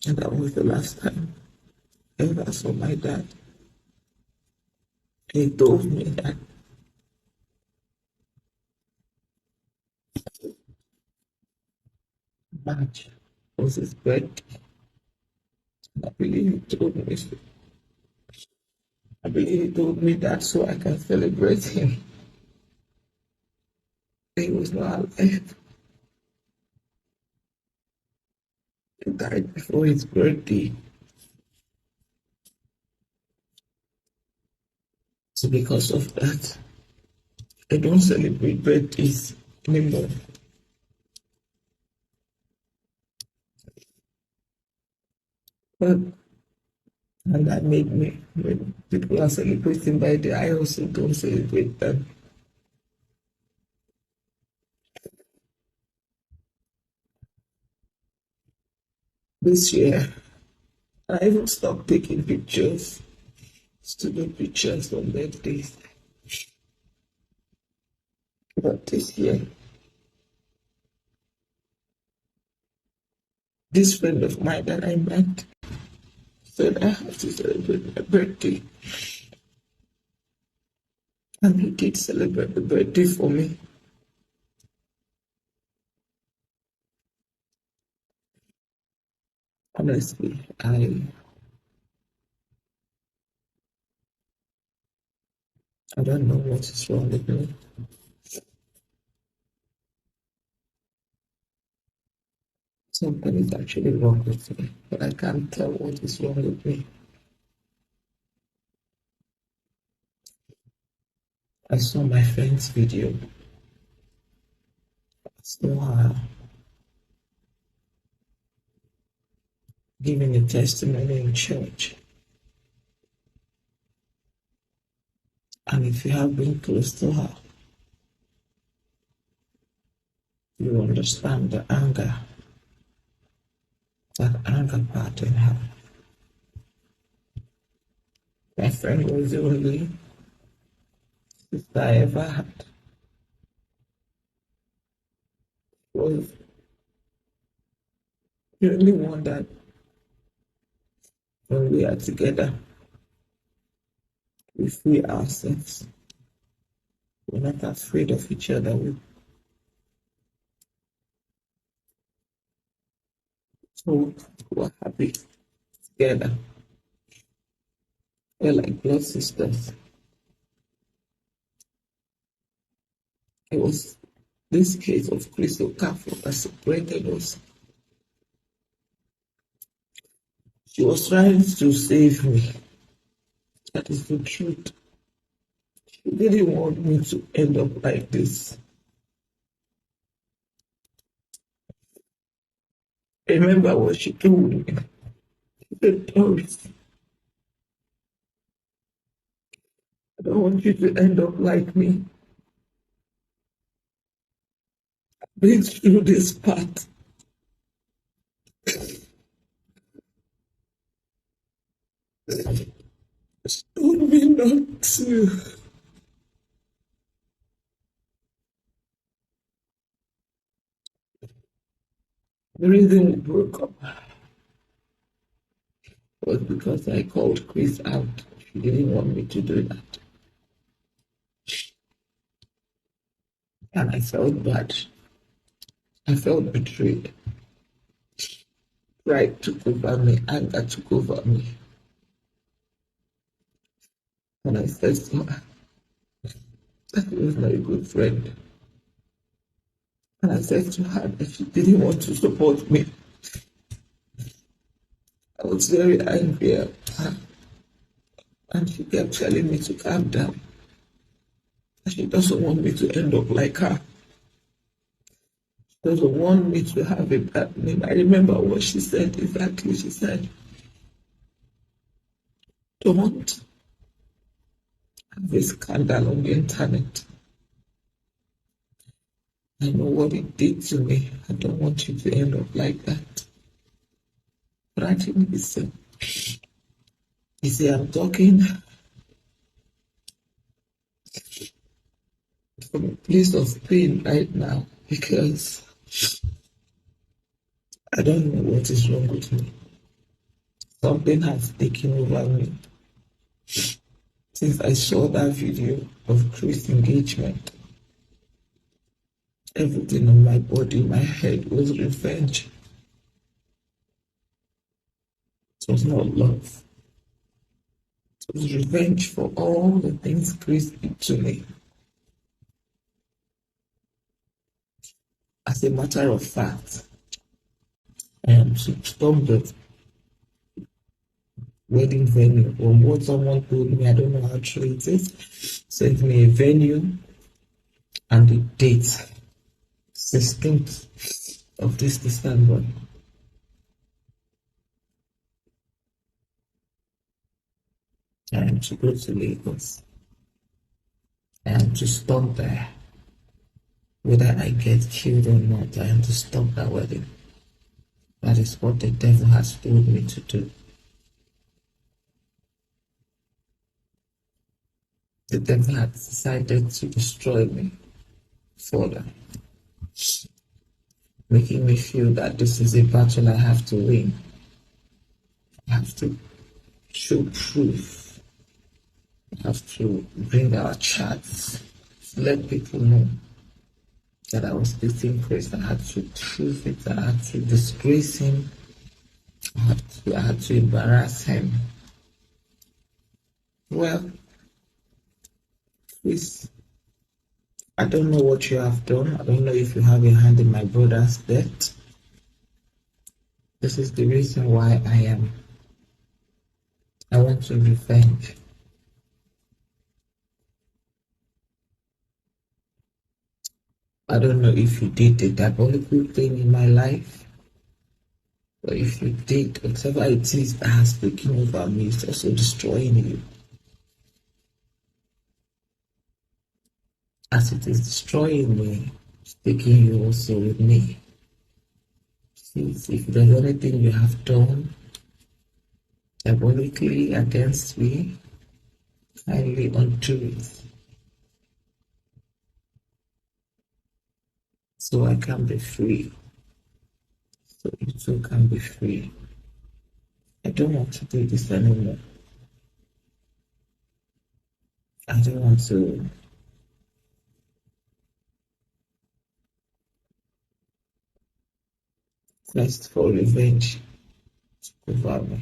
and that was the last time I ever saw my dad. He told me that March was his birthday. And I believe he told me that so I can celebrate him. He was not alive. He died before his birthday. So because of that, I don't celebrate birthdays anymore. But and that made me, when people are celebrating birthday, I also don't celebrate them. This year, I even stopped taking pictures, student pictures on birthdays. But this year, this friend of mine that I met said I have to celebrate my birthday. And he did celebrate the birthday for me. Honestly, I don't know what is wrong with me. Something is actually wrong with me, but I can't tell what is wrong with me. I saw my friend's video. I saw her giving a testimony in church. And if you have been close to her, you understand the anger, that anger part in her. My friend was the only sister I ever had. Was the only one that when we are together, we free ourselves. We're not afraid of each other. We're happy together. We're like blood sisters. It was this case of Crystal Caffo that separated us. She was trying to save me. That is the truth. She didn't want me to end up like this. Remember what she told me. She said, Doris, I don't want you to end up like me. I've been through this part. She told me not to. The reason we broke up, was because I called Chris out. She didn't want me to do that. And I felt bad. I felt betrayed. Pride took over me, anger took over me. And I said to her that he was not a good friend. And I said to her that she didn't want to support me. I was very angry at her. And she kept telling me to calm down. And she doesn't want me to end up like her. She doesn't want me to have a bad name. I remember what she said exactly. She said, don't have a scandal on the internet. I know what it did to me. I don't want you to end up like that. But I didn't listen. You see, I'm talking from a place of pain right now because I don't know what is wrong with me. Something has taken over me. Since I saw that video of Chris' engagement, everything on my body, my head was revenge. It was not love. It was revenge for all the things Chris did to me. As a matter of fact, to stop the wedding venue, from what someone told me, I don't know how true it is, sent me a venue and the date, 16th of this December. I am to go to Lagos. I am to stop there. Whether I get killed or not, I am to stop that wedding. That is what the devil has told me to do. The devil has decided to destroy me further, making me feel that this is a battle I have to win. I have to show proof. I have to bring out chats to let people know that I was dating Chris. I had to prove it. I had to disgrace him. I had to embarrass him. Well, Chris, I don't know what you have done. I don't know if you have a hand in my brother's death. This is the reason why I want to revenge. I don't know if you did the diabolical thing in my life, but if you did, whatever it is that has taken over me is also destroying you. As it is destroying me, it's taking you also with me. Since if there's anything you have done diabolically against me, kindly undo it, so I can be free, so you too can be free. I don't want to do this anymore. I don't want to quest for revenge over me.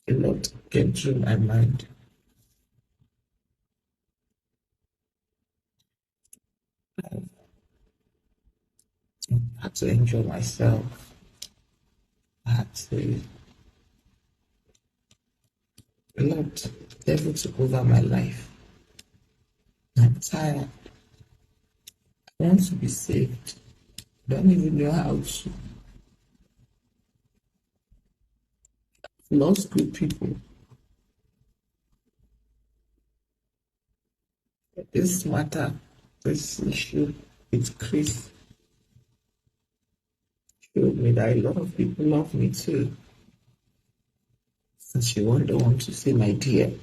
A lot came through my mind. I had to enjoy myself. I had to. A lot. The devil took over my life. I'm tired. I want to be saved. I don't even know how to. I've lost good people. This matter, this issue with Chris showed me that a lot of people love me too. Since you don't want to see my DM.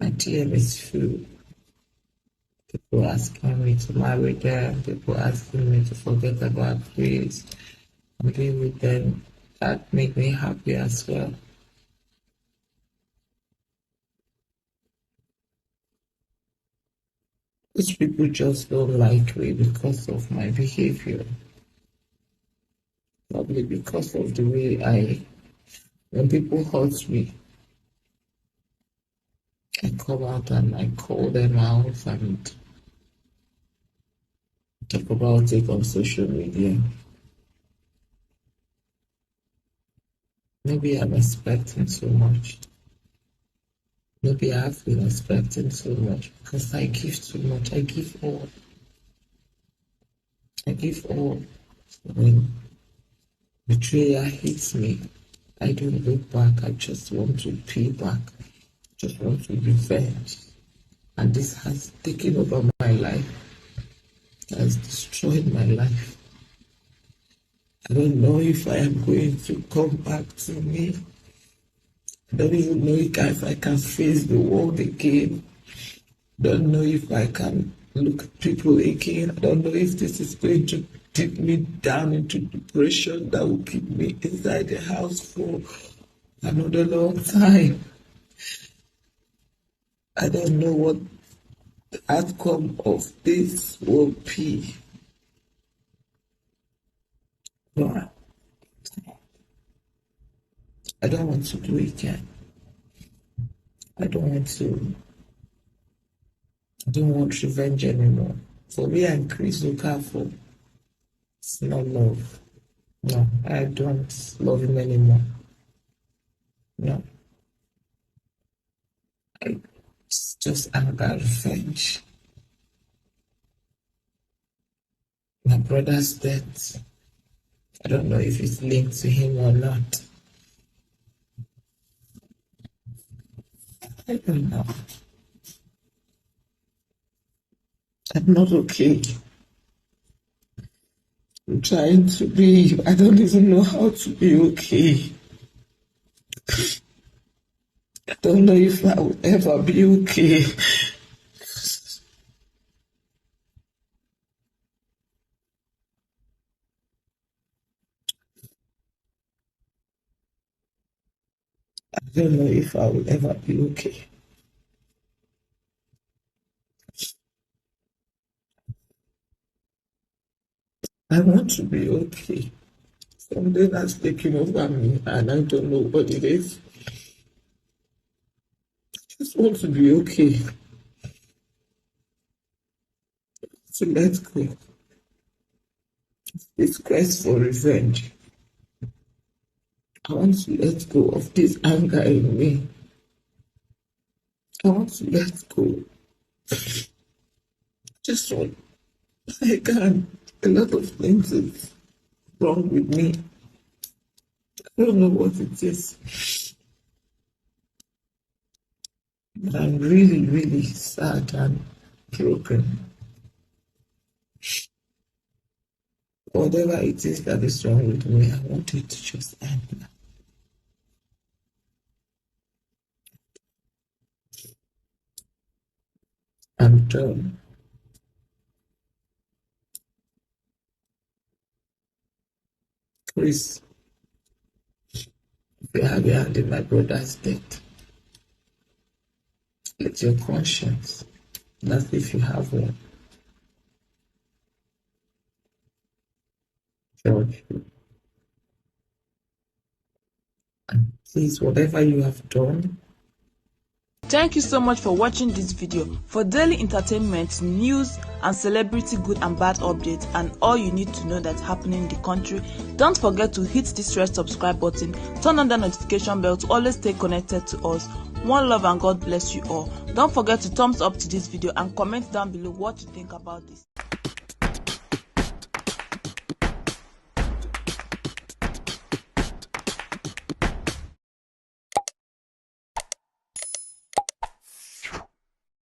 My DM is full. People asking me to marry them, people asking me to forget about Chris, and be with them. That made me happy as well. Which people just don't like me because of my behavior. Probably because of the way when people hurt me, I come out and I call them out and talk about it on social media. Maybe I'm expecting so much. Maybe I've been expecting so much because I give too much. I give all. I give all. When betrayal hits me, I don't look back. I just want to pay back. Just want to revenge. And this has taken over my life. It has destroyed my life. I don't know if I am going to come back to me. I don't even know if I can face the world again. I don't know if I can look at people again. I don't know if this is going to take me down into depression that will keep me inside the house for another long time. I don't know what the outcome of this will be. But I don't want to do it again. I don't want revenge anymore. For me and Chris Okafor, it's not love. No, I don't love him anymore. No. It's just anger, revenge. My brother's death, I don't know if it's linked to him or not. I don't know. I'm not okay. I'm trying to be, I don't even know how to be okay. I don't know if I will ever be okay. I don't know if I will ever be okay. I want to be okay. Something has taken over me and I don't know what it is. I just want to be okay. To let go. This quest for revenge. I want to let go of this anger in me. I want to let go. Just want. I can't. A lot of things is wrong with me. I don't know what it is. But I'm really, really sad and broken. Whatever it is that is wrong with me, I want it to just end now. I'm done. Chris, if you have your hand in my brother's death, let your conscience, that's if you have one, judge you. And please, whatever you have done. Thank you so much for watching this video. For daily entertainment, news, and celebrity good and bad updates, and all you need to know that's happening in the country, don't forget to hit this red subscribe button, turn on the notification bell to always stay connected to us. One love and God bless you all. Don't forget to thumbs up to this video and comment down below what you think about this.